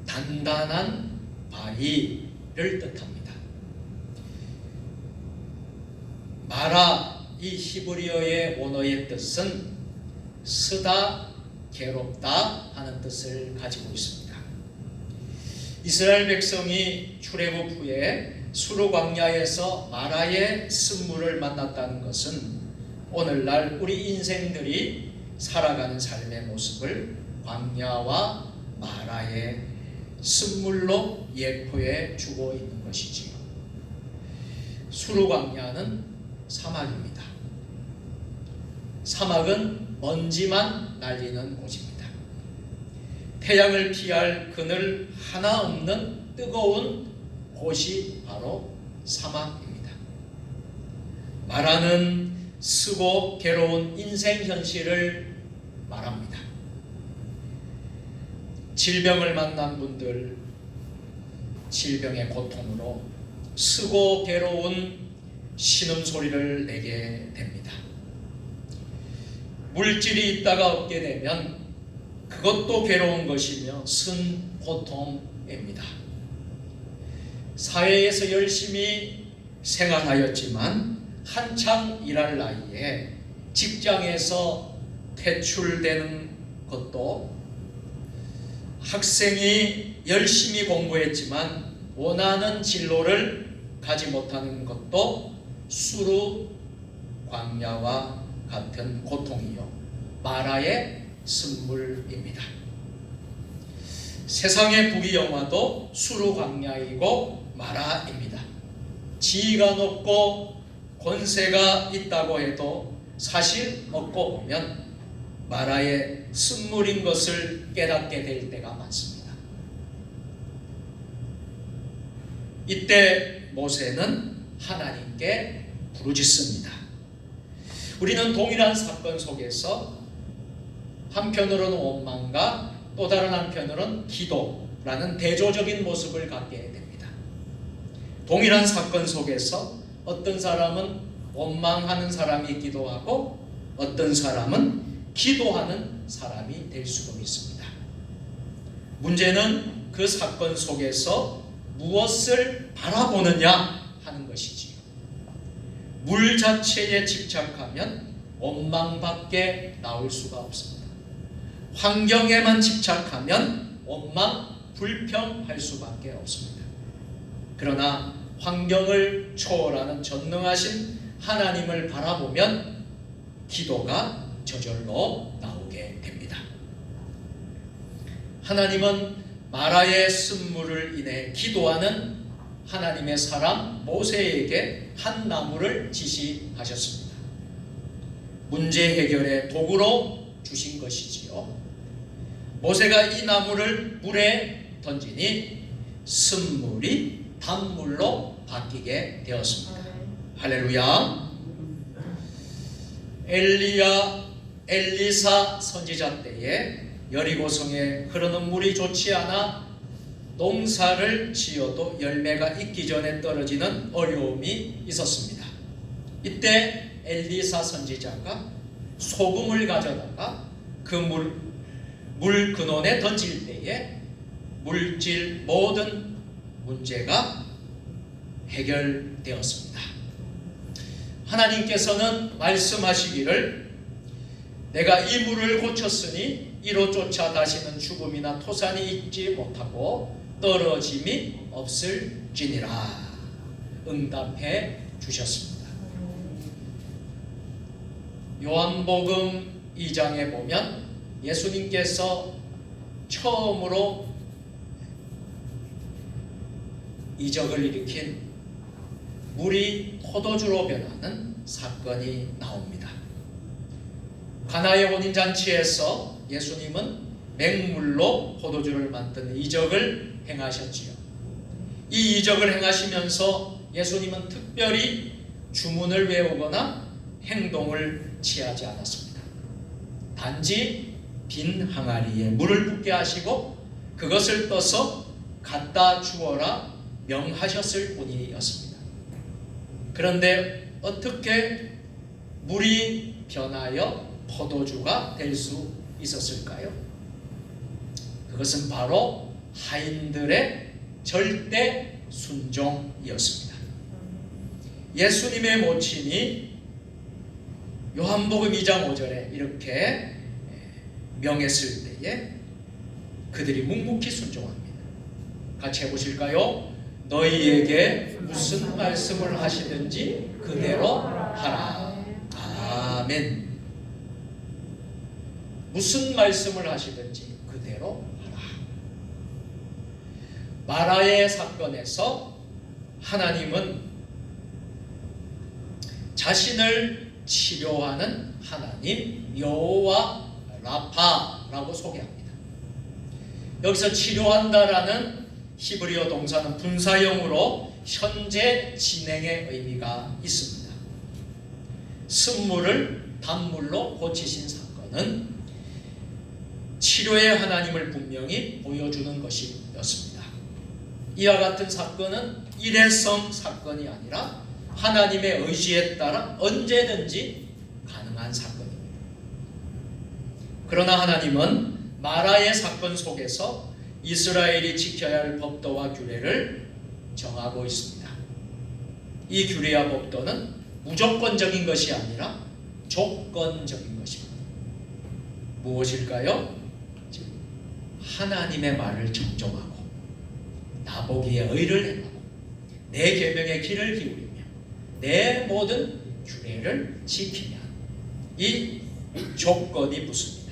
단단한 바위를 뜻합니다. 마라, 이 히브리어의 원어의 뜻은 쓰다, 괴롭다 하는 뜻을 가지고 있습니다. 이스라엘 백성이 출애굽 후에 수르 광야에서 마라의 쓴물을 만났다는 것은 오늘날 우리 인생들이 살아가는 삶의 모습을 광야와 마라의 쓴물로 예표해 주고 있는 것이지요. 수르 광야는 사막입니다. 사막은 먼지만 날리는 곳입니다. 태양을 피할 그늘 하나 없는 뜨거운 곳이 바로 사막입니다. 마라는 쓰고 괴로운 인생 현실을 말합니다. 질병을 만난 분들, 질병의 고통으로 쓰고 괴로운 신음소리를 내게 됩니다. 물질이 있다가 없게 되면 그것도 괴로운 것이며 쓴 고통입니다. 사회에서 열심히 생활하였지만 한창 일할 나이에 직장에서 퇴출되는 것도, 학생이 열심히 공부했지만 원하는 진로를 가지 못하는 것도 수르 광야와 같은 고통이요, 마라의 쓴물입니다. 세상의 부귀영화도 수르 광야이고 마라입니다. 지위가 높고 권세가 있다고 해도 사실 먹고 보면 마라의 쓴물인 것을 깨닫게 될 때가 많습니다. 이때 모세는 하나님께 부르짖습니다. 우리는 동일한 사건 속에서 한편으로는 원망과 또 다른 한편으로는 기도라는 대조적인 모습을 갖게 됩니다. 동일한 사건 속에서 어떤 사람은 원망하는 사람이 기도하고 어떤 사람은 기도하는 사람이 될 수도 있습니다. 문제는 그 사건 속에서 무엇을 바라보느냐 하는 것이지요. 물 자체에 집착하면 원망밖에 나올 수가 없습니다. 환경에만 집착하면 원망, 불평할 수밖에 없습니다. 그러나 환경을 초월하는 전능하신 하나님을 바라보면 기도가 저절로 나오게 됩니다. 하나님은 마라의 쓴물을 인해 기도하는 하나님의 사람 모세에게 한 나무를 지시하셨습니다. 문제 해결의 도구로 주신 것이지요. 모세가 이 나무를 물에 던지니 쓴물이 단물로 바뀌게 되었습니다. 할렐루야. 엘리사 선지자 때에 여리고성에 흐르는 물이 좋지 않아 농사를 지어도 열매가 있기 전에 떨어지는 어려움이 있었습니다. 이때 엘리사 선지자가 소금을 가져다가 그 물 근원에 던질 때에 물질 모든 문제가 해결되었습니다. 하나님께서는 말씀하시기를 내가 이 물을 고쳤으니 이로 쫓아 다시는 죽음이나 토산이 있지 못하고 떨어짐이 없을지니라 응답해 주셨습니다. 요한복음 2장에 보면 예수님께서 처음으로 이적을 일으킨 물이 포도주로 변하는 사건이 나옵니다. 가나의 혼인잔치에서 예수님은 맹물로 포도주를 만드는 이적을 행하셨지요. 이 이적을 행하시면서 예수님은 특별히 주문을 외우거나 행동을 취하지 않았습니다. 단지 빈 항아리에 물을 붓게 하시고 그것을 떠서 갖다 주어라 명하셨을 뿐이었습니다. 그런데 어떻게 물이 변하여 포도주가 될 수 있었을까요? 그것은 바로 하인들의 절대 순종이었습니다. 예수님의 모친이 요한복음 2장 5절에 이렇게 명했을 때에 그들이 묵묵히 순종합니다. 같이 해보실까요? 너희에게 무슨 말씀을 하시든지 그대로 하라. 아멘. 무슨 말씀을 하시든지 그대로 하라. 마라의 사건에서 하나님은 자신을 치료하는 하나님 여호와 라파라고 소개합니다. 여기서 치료한다라는 히브리어 동사는 분사형으로 현재 진행의 의미가 있습니다. 쓴물을 단물로 고치신 사건은 치료의 하나님을 분명히 보여주는 것이었습니다. 이와 같은 사건은 일회성 사건이 아니라 하나님의 의지에 따라 언제든지 가능한 사건입니다. 그러나 하나님은 마라의 사건 속에서 이스라엘이 지켜야 할 법도와 규례를 정하고 있습니다. 이 규례와 법도는 무조건적인 것이 아니라 조건적인 것입니다. 무엇일까요? 즉 하나님의 말을 정정하고 나보기에 의를 행하고 내 계명의 귀를 기울이며 내 모든 규례를 지키면 이 조건이 붙습니다.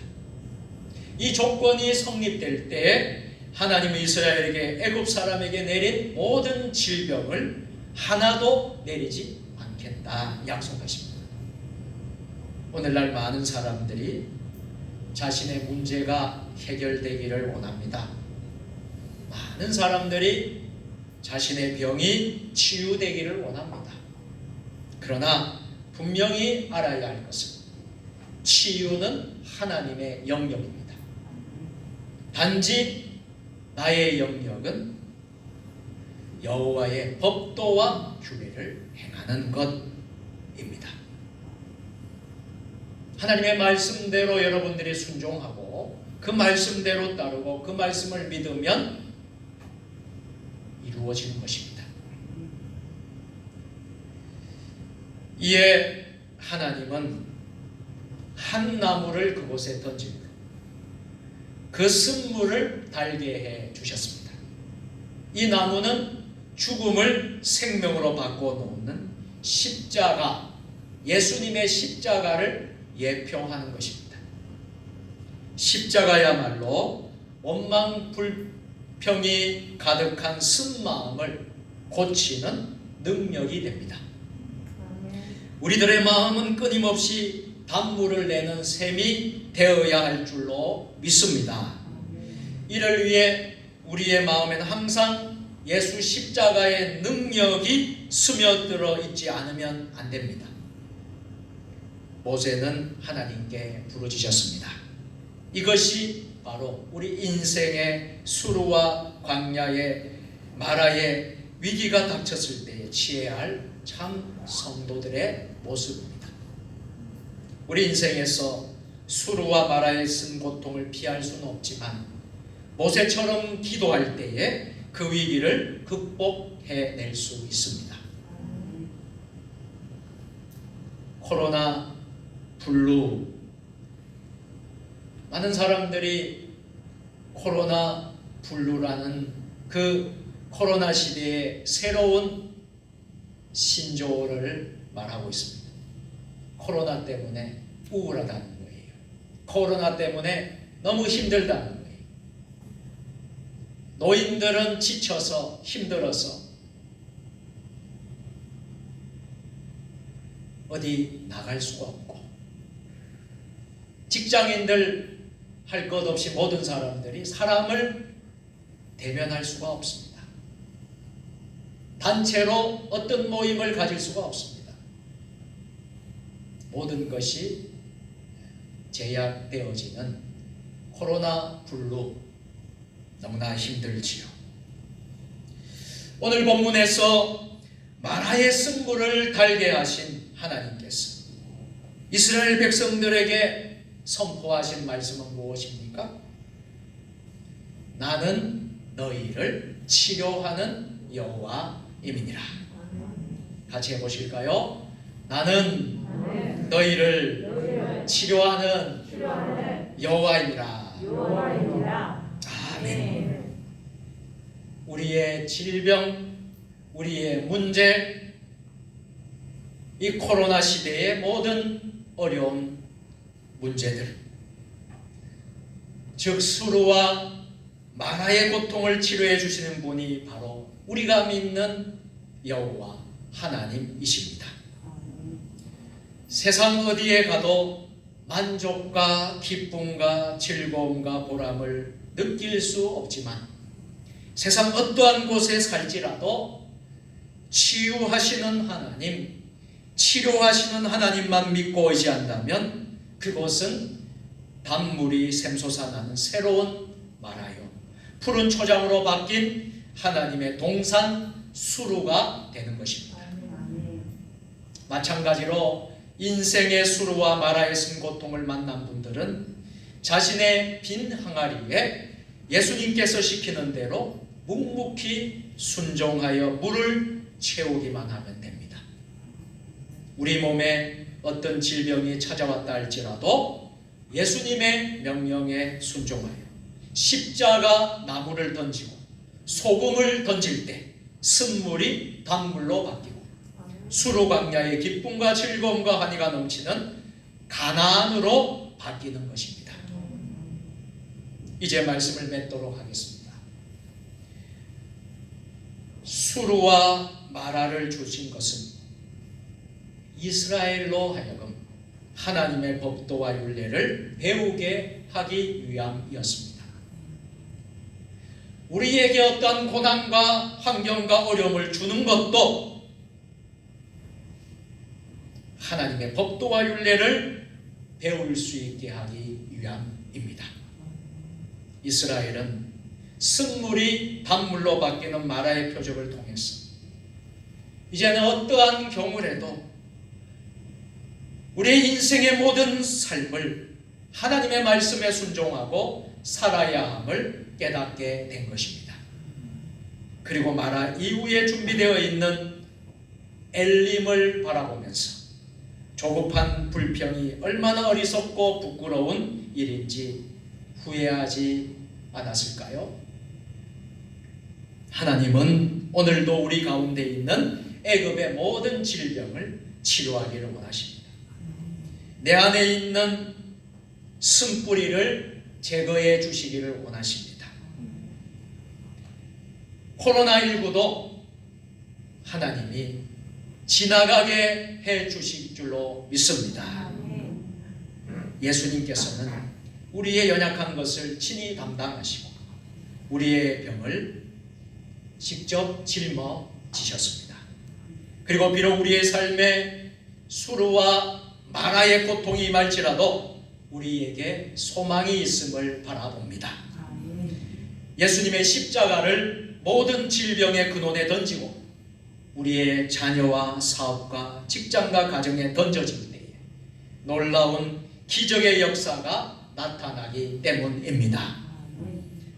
이 조건이 성립될 때에 하나님은 이스라엘에게 애굽 사람에게 내린 모든 질병을 하나도 내리지 않겠다 약속하십니다. 오늘날 많은 사람들이 자신의 문제가 해결되기를 원합니다. 많은 사람들이 자신의 병이 치유되기를 원합니다. 그러나 분명히 알아야 할 것은 치유는 하나님의 영역입니다. 단지 나의 영역은 여호와의 법도와 규례를 행하는 것입니다. 하나님의 말씀대로 여러분들이 순종하고 그 말씀대로 따르고 그 말씀을 믿으면 이루어지는 것입니다. 이에 하나님은 한 나무를 그곳에 던지고 그 쓴물을 달게 해 주셨습니다. 이 나무는 죽음을 생명으로 바꿔놓는 십자가, 예수님의 십자가를 예표하는 것입니다. 십자가야말로 원망 불평이 가득한 쓴 마음을 고치는 능력이 됩니다. 우리들의 마음은 끊임없이 단물을 내는 셈이 되어야 할 줄로 믿습니다. 이를 위해 우리의 마음에는 항상 예수 십자가의 능력이 스며들어 있지 않으면 안 됩니다. 모세는 하나님께 부르짖었습니다. 이것이 바로 우리 인생의 수르와 광야의 마라의 위기가 닥쳤을 때에 취해야 할 참 성도들의 모습입니다. 우리 인생에서 수르와 마라에 쓴 고통을 피할 수는 없지만 모세처럼 기도할 때에 그 위기를 극복해낼 수 있습니다. 코로나 블루, 많은 사람들이 코로나 블루라는 그 코로나 시대의 새로운 신조어를 말하고 있습니다. 코로나 때문에 우울하다는 거예요. 코로나 때문에 너무 힘들다는 거예요. 노인들은 지쳐서 힘들어서 어디 나갈 수가 없고, 직장인들 할 것 없이 모든 사람들이 사람을 대면할 수가 없습니다. 단체로 어떤 모임을 가질 수가 없습니다. 모든 것이 제약되어지는 코로나 블루, 너무나 힘들지요. 오늘 본문에서 마라의 승부를 달게 하신 하나님께서 이스라엘 백성들에게 선포하신 말씀은 무엇입니까? 나는 너희를 치료하는 여호와임이니라. 같이 해보실까요? 나는 너희를 치료하는 여호와이니라. 아멘. 우리의 질병, 우리의 문제, 이 코로나 시대의 모든 어려움, 문제들, 즉 수르와 마라의 고통을 치료해 주시는 분이 바로 우리가 믿는 여호와 하나님이십니다. 세상 어디에 가도 만족과 기쁨과 즐거움과 보람을 느낄 수 없지만 세상 어떠한 곳에 살지라도 치유하시는 하나님, 치료하시는 하나님만 믿고 의지한다면 그곳은 단물이 샘솟아나는 새로운 마라요, 푸른 초장으로 바뀐 하나님의 동산 수루가 되는 것입니다. 마찬가지로 인생의 수루와 마라에 쓴 고통을 만난 분들은 자신의 빈 항아리에 예수님께서 시키는 대로 묵묵히 순종하여 물을 채우기만 하면 됩니다. 우리 몸에 어떤 질병이 찾아왔다 할지라도 예수님의 명령에 순종하여 십자가 나무를 던지고 소금을 던질 때 쓴물이 단물로 바뀌고 수르 광야의 기쁨과 즐거움과 환희가 넘치는 가나안으로 바뀌는 것입니다. 이제 말씀을 맺도록 하겠습니다. 수르와 마라를 주신 것은 이스라엘로 하여금 하나님의 법도와 율례를 배우게 하기 위함이었습니다. 우리에게 어떠한 고난과 환경과 어려움을 주는 것도 하나님의 법도와 율례를 배울 수 있게 하기 위함입니다. 이스라엘은 쓴물이 단물로 바뀌는 마라의 표적을 통해서 이제는 어떠한 경우라도 우리의 인생의 모든 삶을 하나님의 말씀에 순종하고 살아야 함을 깨닫게 된 것입니다. 그리고 마라 이후에 준비되어 있는 엘림을 바라보면서 조급한 불평이 얼마나 어리석고 부끄러운 일인지 후회하지 않았을까요? 하나님은 오늘도 우리 가운데 있는 애굽의 모든 질병을 치료하기를 원하십니다. 내 안에 있는 쓴뿌리를 제거해 주시기를 원하십니다. 코로나19도 하나님이 지나가게 해 주실 줄로 믿습니다. 예수님께서는 우리의 연약한 것을 친히 담당하시고 우리의 병을 직접 짊어지셨습니다. 그리고 비록 우리의 삶에 수르와 마라의 고통이 임할지라도 우리에게 소망이 있음을 바라봅니다. 예수님의 십자가를 모든 질병의 근원에 던지고 우리의 자녀와 사업과 직장과 가정에 던져질 때에 놀라운 기적의 역사가 나타나기 때문입니다.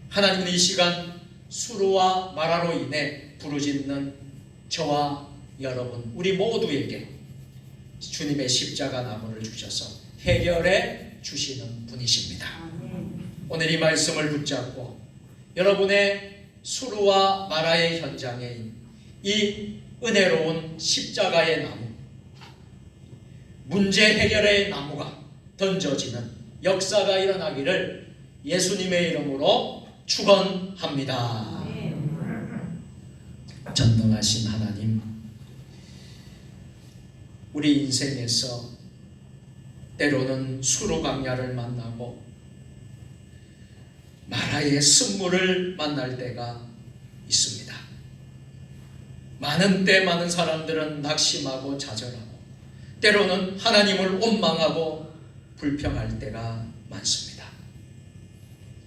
하나님은 이 시간 수르와 마라로 인해 부르짖는 저와 여러분 우리 모두에게 주님의 십자가 나무를 주셔서 해결해 주시는 분이십니다. 오늘 이 말씀을 붙잡고 여러분의 수르와 마라의 현장에 이 은혜로운 십자가의 나무, 문제 해결의 나무가 던져지는 역사가 일어나기를 예수님의 이름으로 축원합니다. 전능하신 하나님, 우리 인생에서 때로는 수르 강야를 만나고 마라의 쓴물을 만날 때가 있습니다. 많은 때 많은 사람들은 낙심하고 좌절하고 때로는 하나님을 원망하고 불평할 때가 많습니다.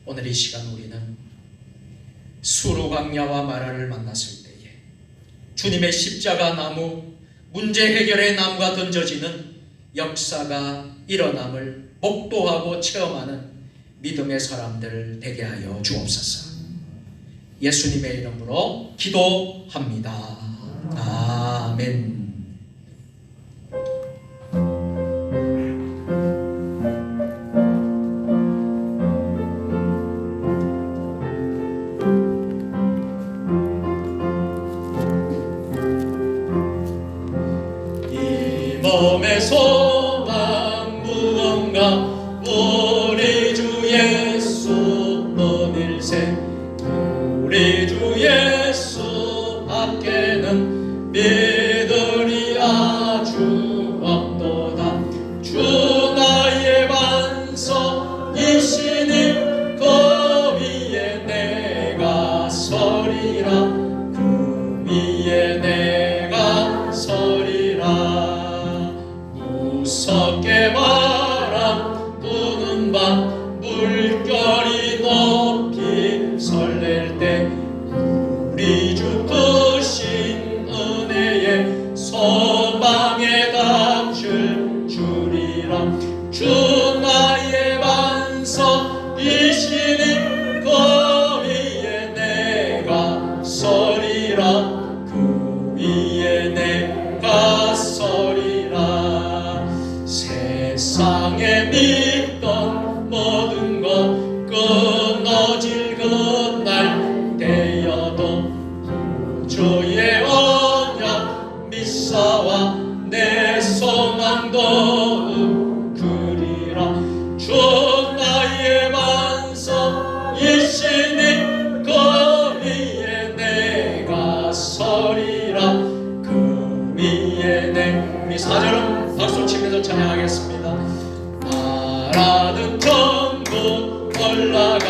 오늘 이 시간 우리는 수르 강야와 마라를 만났을 때에 주님의 십자가 나무, 문제 해결의 나무가 던져지는 역사가 일어남을 목도하고 체험하는 믿음의 사람들 되게 하여 주옵소서. 예수님의 이름으로 기도합니다. 아멘. 이 몸의 소망 무언가 우리 주 예수 너일세 우리 주 예수 밖에는 믿으리 아주 없도다. 주 나의 반석이시니 그 위에 내가 서리라. 그 위에 내가 서리라. 무섭게 바람 부는 밤 물결이 높이 설렐 때 우리 주 크신 은혜에 소망에 닿을 줄이라. 주 나의 반석이시니 그 위에 내가 서리라. 그 위에 내가 서리라. 세상에 믿던 모든 것 끊어질 그날 되어도 주의 언약 믿사와 내 소망도 그리라. 주 나의 반석이시니 그 위에 내가 서리라. 그 위에 우리 4절은 박수치면서 찬양하겠습니다. 나라는 전부 올라가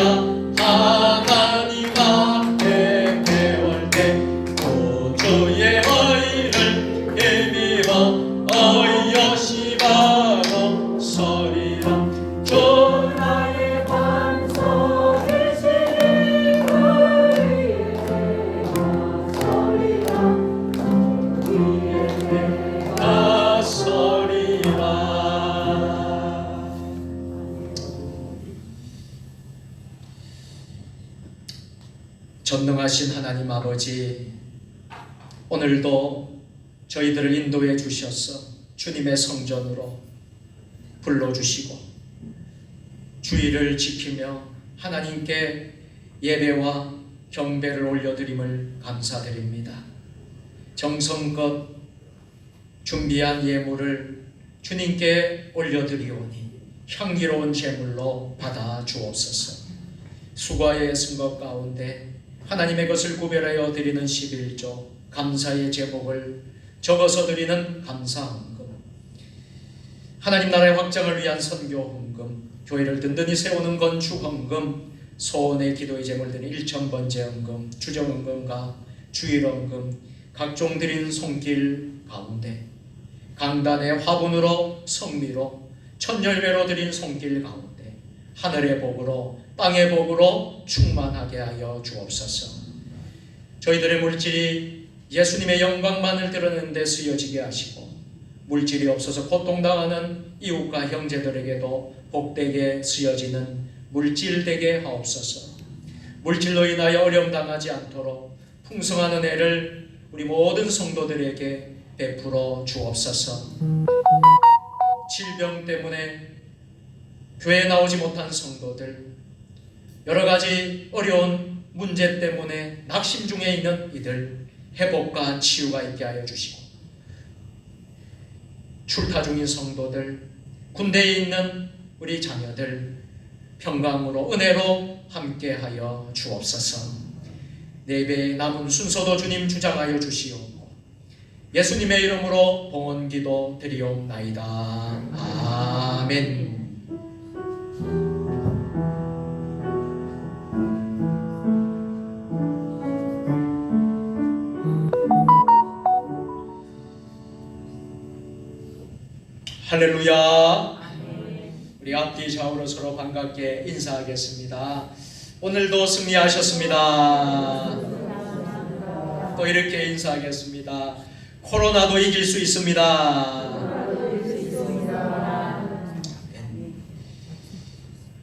하나님 앞에 배울 때 구주의 의를 힘입어 어여시바로 서리라. 주 나의 반석이시니 그 위에 내가 서리라. 그 위에 내가 서리라. 전능하신 하나님 아버지, 오늘도 저희들을 인도해 주셔서 주님의 성전으로 불러주시고 주의를 지키며 하나님께 예배와 경배를 올려드림을 감사드립니다. 정성껏 준비한 예물을 주님께 올려드리오니 향기로운 제물로 받아 주옵소서. 수고하여 애쓴 것 가운데 하나님의 것을 구별하여 드리는 11조 감사의 제목을 적어서 드리는 감사헌금, 하나님 나라의 확장을 위한 선교헌금, 교회를 든든히 세우는 건축헌금, 소원의 기도의 제물 드린 1,000번째 헌금, 주정헌금과 주일헌금, 각종 드린 손길 가운데 강단의 화분으로 성미로 천열매로 드린 손길 가운데 하늘의 복으로 땅의 복으로 충만하게 하여 주옵소서. 저희들의 물질이 예수님의 영광만을 드러내는 데 쓰여지게 하시고 물질이 없어서 고통당하는 이웃과 형제들에게도 복되게 쓰여지는 물질 되게 하옵소서. 물질로 인하여 어려움 당하지 않도록 풍성한 은혜를 우리 모든 성도들에게 베풀어 주옵소서. 질병 때문에 교회에 나오지 못한 성도들, 여러 가지 어려운 문제 때문에 낙심 중에 있는 이들 회복과 치유가 있게 하여 주시고, 출타 중인 성도들, 군대에 있는 우리 자녀들 평강으로 은혜로 함께하여 주옵소서. 내 예배의 남은 순서도 주님 주장하여 주시옵고 예수님의 이름으로 봉헌기도 드리옵나이다. 아멘. 할렐루야. 우리 앞뒤 좌우로 서로 반갑게 인사하겠습니다. 오늘도 승리하셨습니다. 또 이렇게 인사하겠습니다. 코로나도 이길 수 있습니다.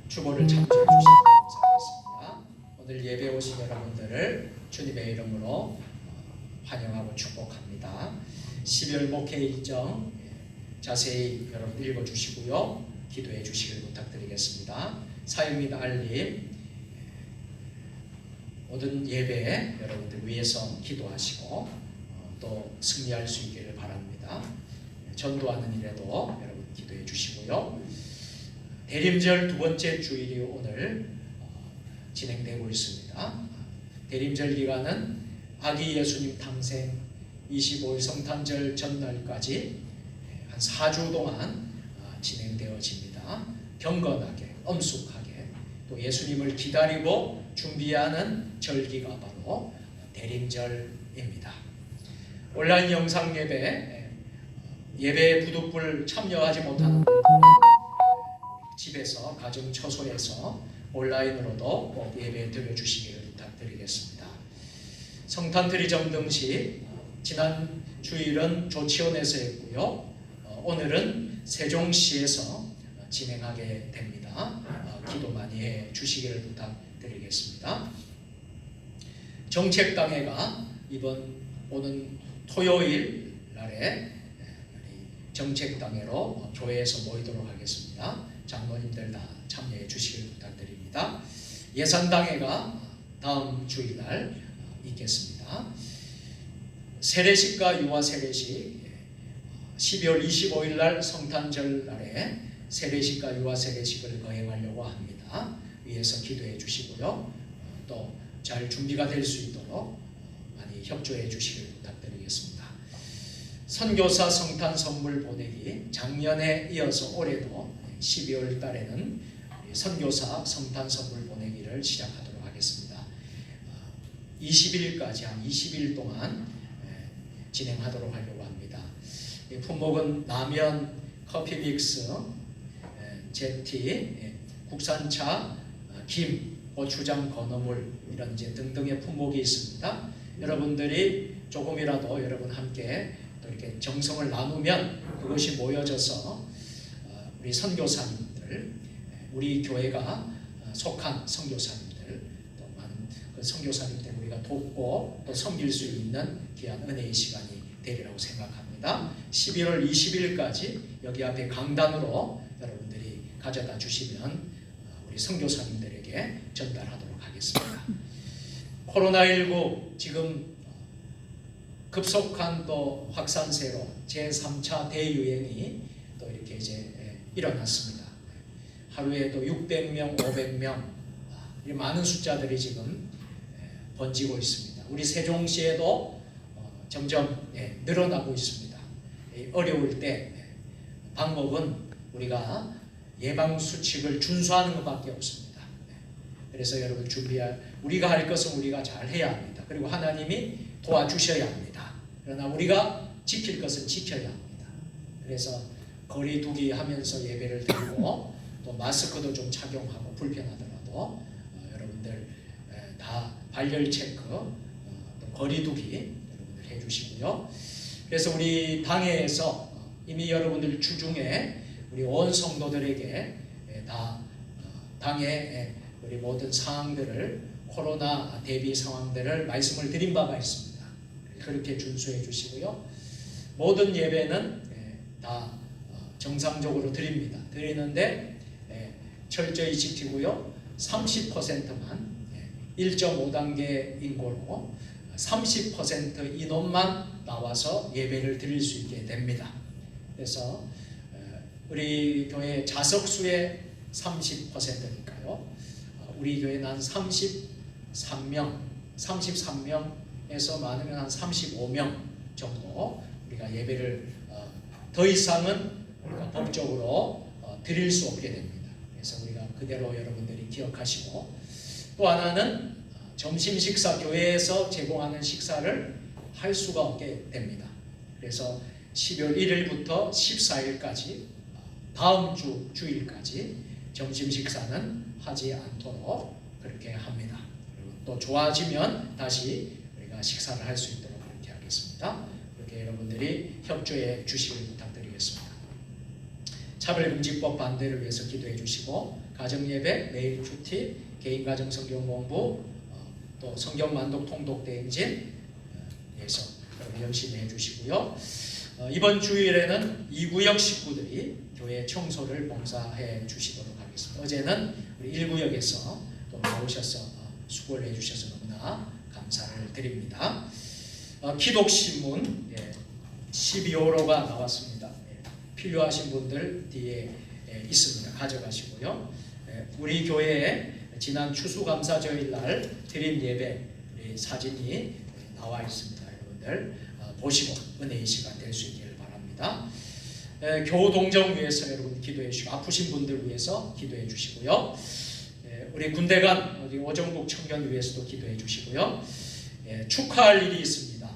주보를 참조해 주시면 감사하겠습니다. 오늘 예배 오신 여러분들을 주님의 이름으로 환영하고 축복합니다. 12월 목회 일정 자세히 여러분 읽어주시고요. 기도해 주시길 부탁드리겠습니다. 사역 및 알림, 모든 예배 여러분들 위해서 기도하시고 또 승리할 수 있기를 바랍니다. 전도하는 일에도 여러분 기도해 주시고요. 대림절 두 번째 주일이 오늘 진행되고 있습니다. 대림절 기간은 아기 예수님 탄생 25일 성탄절 전날까지 한 4주 동안 진행되어집니다. 경건하게, 엄숙하게 또 예수님을 기다리고 준비하는 절기가 바로 대림절입니다. 온라인 영상 예배에 부득불 참여하지 못하는 분들은 집에서 가정 처소에서 온라인으로도 꼭 예배 드려주시기를 부탁드리겠습니다. 성탄트리 점등식 지난 주일은 조치원에서 했고요. 오늘은 세종시에서 진행하게 됩니다. 기도 많이 해 주시기를 부탁드리겠습니다. 정책당회가 오는 토요일 날에 정책당회로 교회에서 모이도록 하겠습니다. 장로님들 다 참여해 주시기를 부탁드립니다. 예산당회가 다음 주일날 있겠습니다. 세례식과 유아 세례식 12월 25일 날 성탄절 날에 세례식과 유아 세례식을 거행하려고 합니다. 위에서 기도해 주시고요. 또 잘 준비가 될 수 있도록 많이 협조해 주시길 부탁드리겠습니다. 선교사 성탄 선물 보내기 작년에 이어서 올해도 12월 달에는 선교사 성탄 선물 보내기를 시작하도록 하겠습니다. 20일까지 한 20일 동안 진행하도록 하려고 합니다. 품목은 라면, 커피 믹스, 제티, 국산차, 김, 고추장, 건어물 이런 이제 등등의 품목이 있습니다. 여러분들이 조금이라도 여러분 함께 또 이렇게 정성을 나누면 그것이 모여져서 우리 선교사님들, 우리 교회가 속한 선교사님들, 또 많은 그 선교사님들 우리가 돕고 또 섬길 수 있는 귀한 은혜의 시간이 되리라고 생각합니다. 11월 20일까지 여기 앞에 강단으로 여러분들이 가져다 주시면 우리 선교사님들에게 전달하도록 하겠습니다. 코로나19 지금 급속한 또 확산세로 제3차 대유행이 또 이렇게 이제 일어났습니다. 하루에 또 600명, 500명 많은 숫자들이 지금 번지고 있습니다. 우리 세종시에도 점점 늘어나고 있습니다. 어려울 때 방법은 우리가 예방 수칙을 준수하는 것밖에 없습니다. 그래서 여러분 우리가 할 것은 우리가 잘 해야 합니다. 그리고 하나님이 도와주셔야 합니다. 그러나 우리가 지킬 것은 지켜야 합니다. 그래서 거리 두기 하면서 예배를 드리고 또 마스크도 좀 착용하고 불편하더라도 여러분들 다 발열 체크, 또 거리 두기 여러분들 해주시고요. 그래서 우리 당회에서 이미 여러분들 주중에 우리 온 성도들에게 다 당회 우리 모든 상황들을 코로나 대비 상황들을 말씀을 드린 바가 있습니다. 그렇게 준수해 주시고요. 모든 예배는 다 정상적으로 드립니다. 드리는데 철저히 지키고요. 30%만 1.5단계 인구로 30% 인원만 나와서 예배를 드릴 수 있게 됩니다. 그래서 우리 교회 자석수의 30%니까요. 우리 교회는 한 33명에서 많으면 한 35명 정도 우리가 예배를 더 이상은 우리가 법적으로 드릴 수 없게 됩니다. 그래서 우리가 그대로 여러분들이 기억하시고, 또 하나는 점심 식사, 교회에서 제공하는 식사를 할 수가 없게 됩니다. 그래서 12월 1일부터 14일까지 다음 주일까지 점심 식사는 하지 않도록 그렇게 합니다. 그리고 또 좋아지면 다시 우리가 식사를 할 수 있도록 그렇게 하겠습니다. 그렇게 여러분들이 협조해 주시길 부탁드리겠습니다. 차별금지법 반대를 위해서 기도해 주시고, 가정예배, 매일 큐티, 개인가정 성경 공부, 또 성경만독 통독 대행진 위해서 열심히 해주시고요. 이번 주일에는 2구역 식구들이 교회 청소를 봉사해 주시도록 하겠습니다. 어제는 우리 1구역에서 또 나오셔서 수고를 해주셔서 너무나 감사를 드립니다. 기독신문 12호로가 나왔습니다. 필요하신 분들 뒤에 있습니다. 가져가시고요. 우리 교회에 지난 추수감사절일 날 드린 예배 사진이 나와 있습니다. 여러분들 보시고 은혜의 시간 될 수 있기를 바랍니다. 교동정 위해서 여러분 기도해 주시고, 아프신 분들 위해서 기도해 주시고요. 우리 군대간 우리 오정국 청년 위해서도 기도해 주시고요. 축하할 일이 있습니다.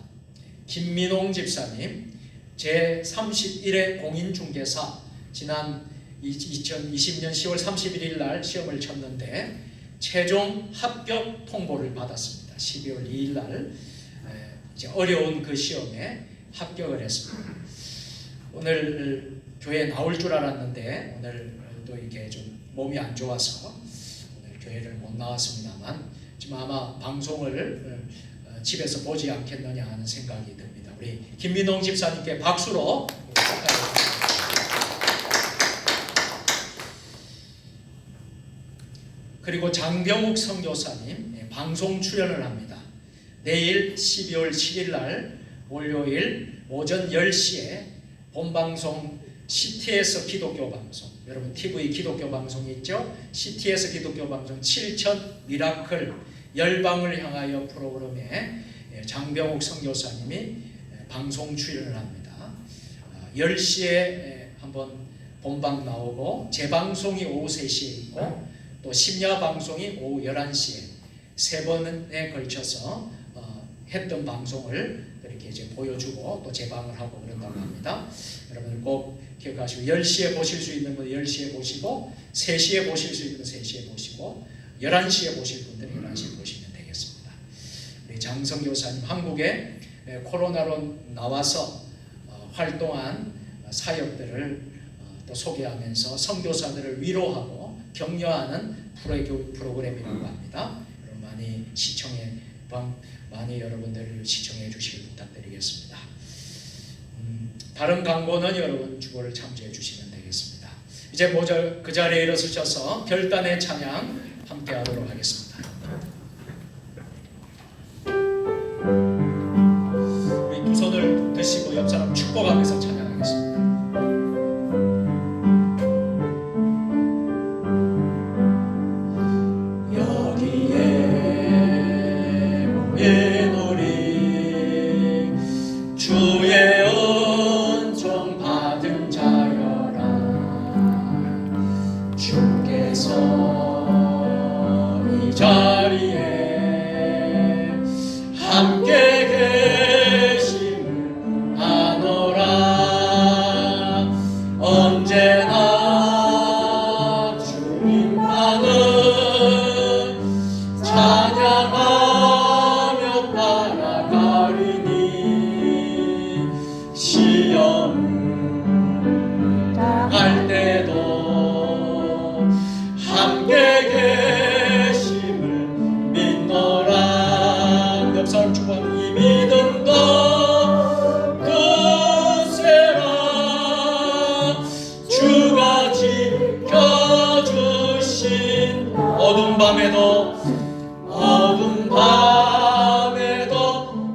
김민홍 집사님 제31회 공인중개사 지난 2020년 10월 31일 날 시험을 쳤는데 최종 합격 통보를 받았습니다. 12월 2일 날 어려운 그 시험에 합격을 했습니다. 오늘 교회에 나올 줄 알았는데 오늘도 이렇게 좀 몸이 안 좋아서 오늘 교회를 못 나왔습니다만, 지금 아마 방송을 집에서 보지 않겠느냐 하는 생각이 듭니다. 우리 김민홍 집사님께 박수로 축하드립니다. 그리고 장병욱 선교사님 방송 출연을 합니다. 내일 12월 7일 날 월요일 오전 10시에 본방송 CTS 기독교 방송, 여러분 TV 기독교 방송이 있죠? CTS 기독교 방송 7천 미라클 열방을 향하여 프로그램에 장병욱 선교사님이 방송 출연을 합니다. 10시에 한번 본방 나오고 재방송이 오후 3시에 있고 또 심야 방송이 오후 11시에 세 번에 걸쳐서 했던 방송을 이렇게 이제 보여주고 또 재방을 하고 그런다고 합니다. 여러분 꼭 기억하시고 10시에 보실 수 있는 분은 10시에 보시고 3시에 보실 수 있는 분은 3시에 보시고 11시에 보실 분들은 11시에 보시면 되겠습니다. 우리 장성교사님 한국에 코로나로 나와서 활동한 사역들을 또 소개하면서 선교사들을 위로하고 격려하는 프로그램이라고 합니다. 여러분 많이 여러분들 시청해 주시길 부탁드리겠습니다. 다른 강보는 여러분 주보를 참조해 주시면 되겠습니다. 이제 그 자리에 일어서셔서 결단의 찬양 함께 하도록 하겠습니다. 우리 두 손을 드시고 옆 사람 축복하면서 찬양하겠습니다. 여기에 모인 우리 함께 계심을 아노라. 언제나 주님만을 찬양하며 따라가리니 시험 할 때도 함께 계심을 믿노라. 옆사람 축복하는 이 믿음도 굳세라. 주가 지켜주신 어두운 밤에도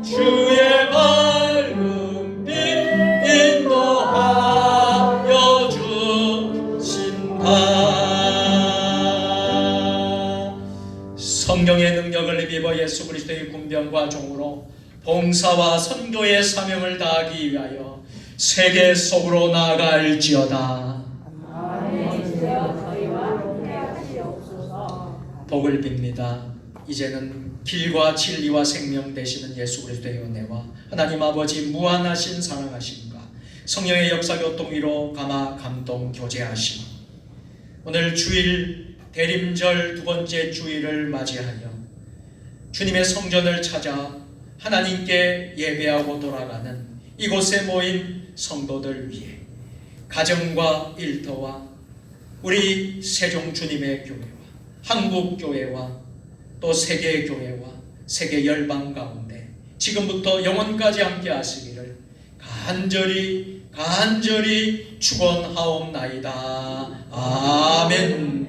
주의 밝은 빛 인도하여 주신다. 성령의 능력을 입어 예수 그리스도의 군병과 종으로 봉사와 선교의 사명을 다하기 위하여 세계 속으로 나아갈지어다. 복을 빕니다. 이제는 길과 진리와 생명 되시는 예수 그리스도의 은혜와 하나님 아버지 무한하신 사랑하심과 성령의 역사 교통위로 감화 감동 교제하심, 오늘 주일 대림절 두 번째 주일을 맞이하여 주님의 성전을 찾아 하나님께 예배하고 돌아가는 이곳에 모인 성도들 위해 가정과 일터와 우리 세종 주님의 교회와 한국교회와 또 세계교회와 세계 열방 가운데 지금부터 영원까지 함께 하시기를 간절히 축원하옵나이다. 아멘.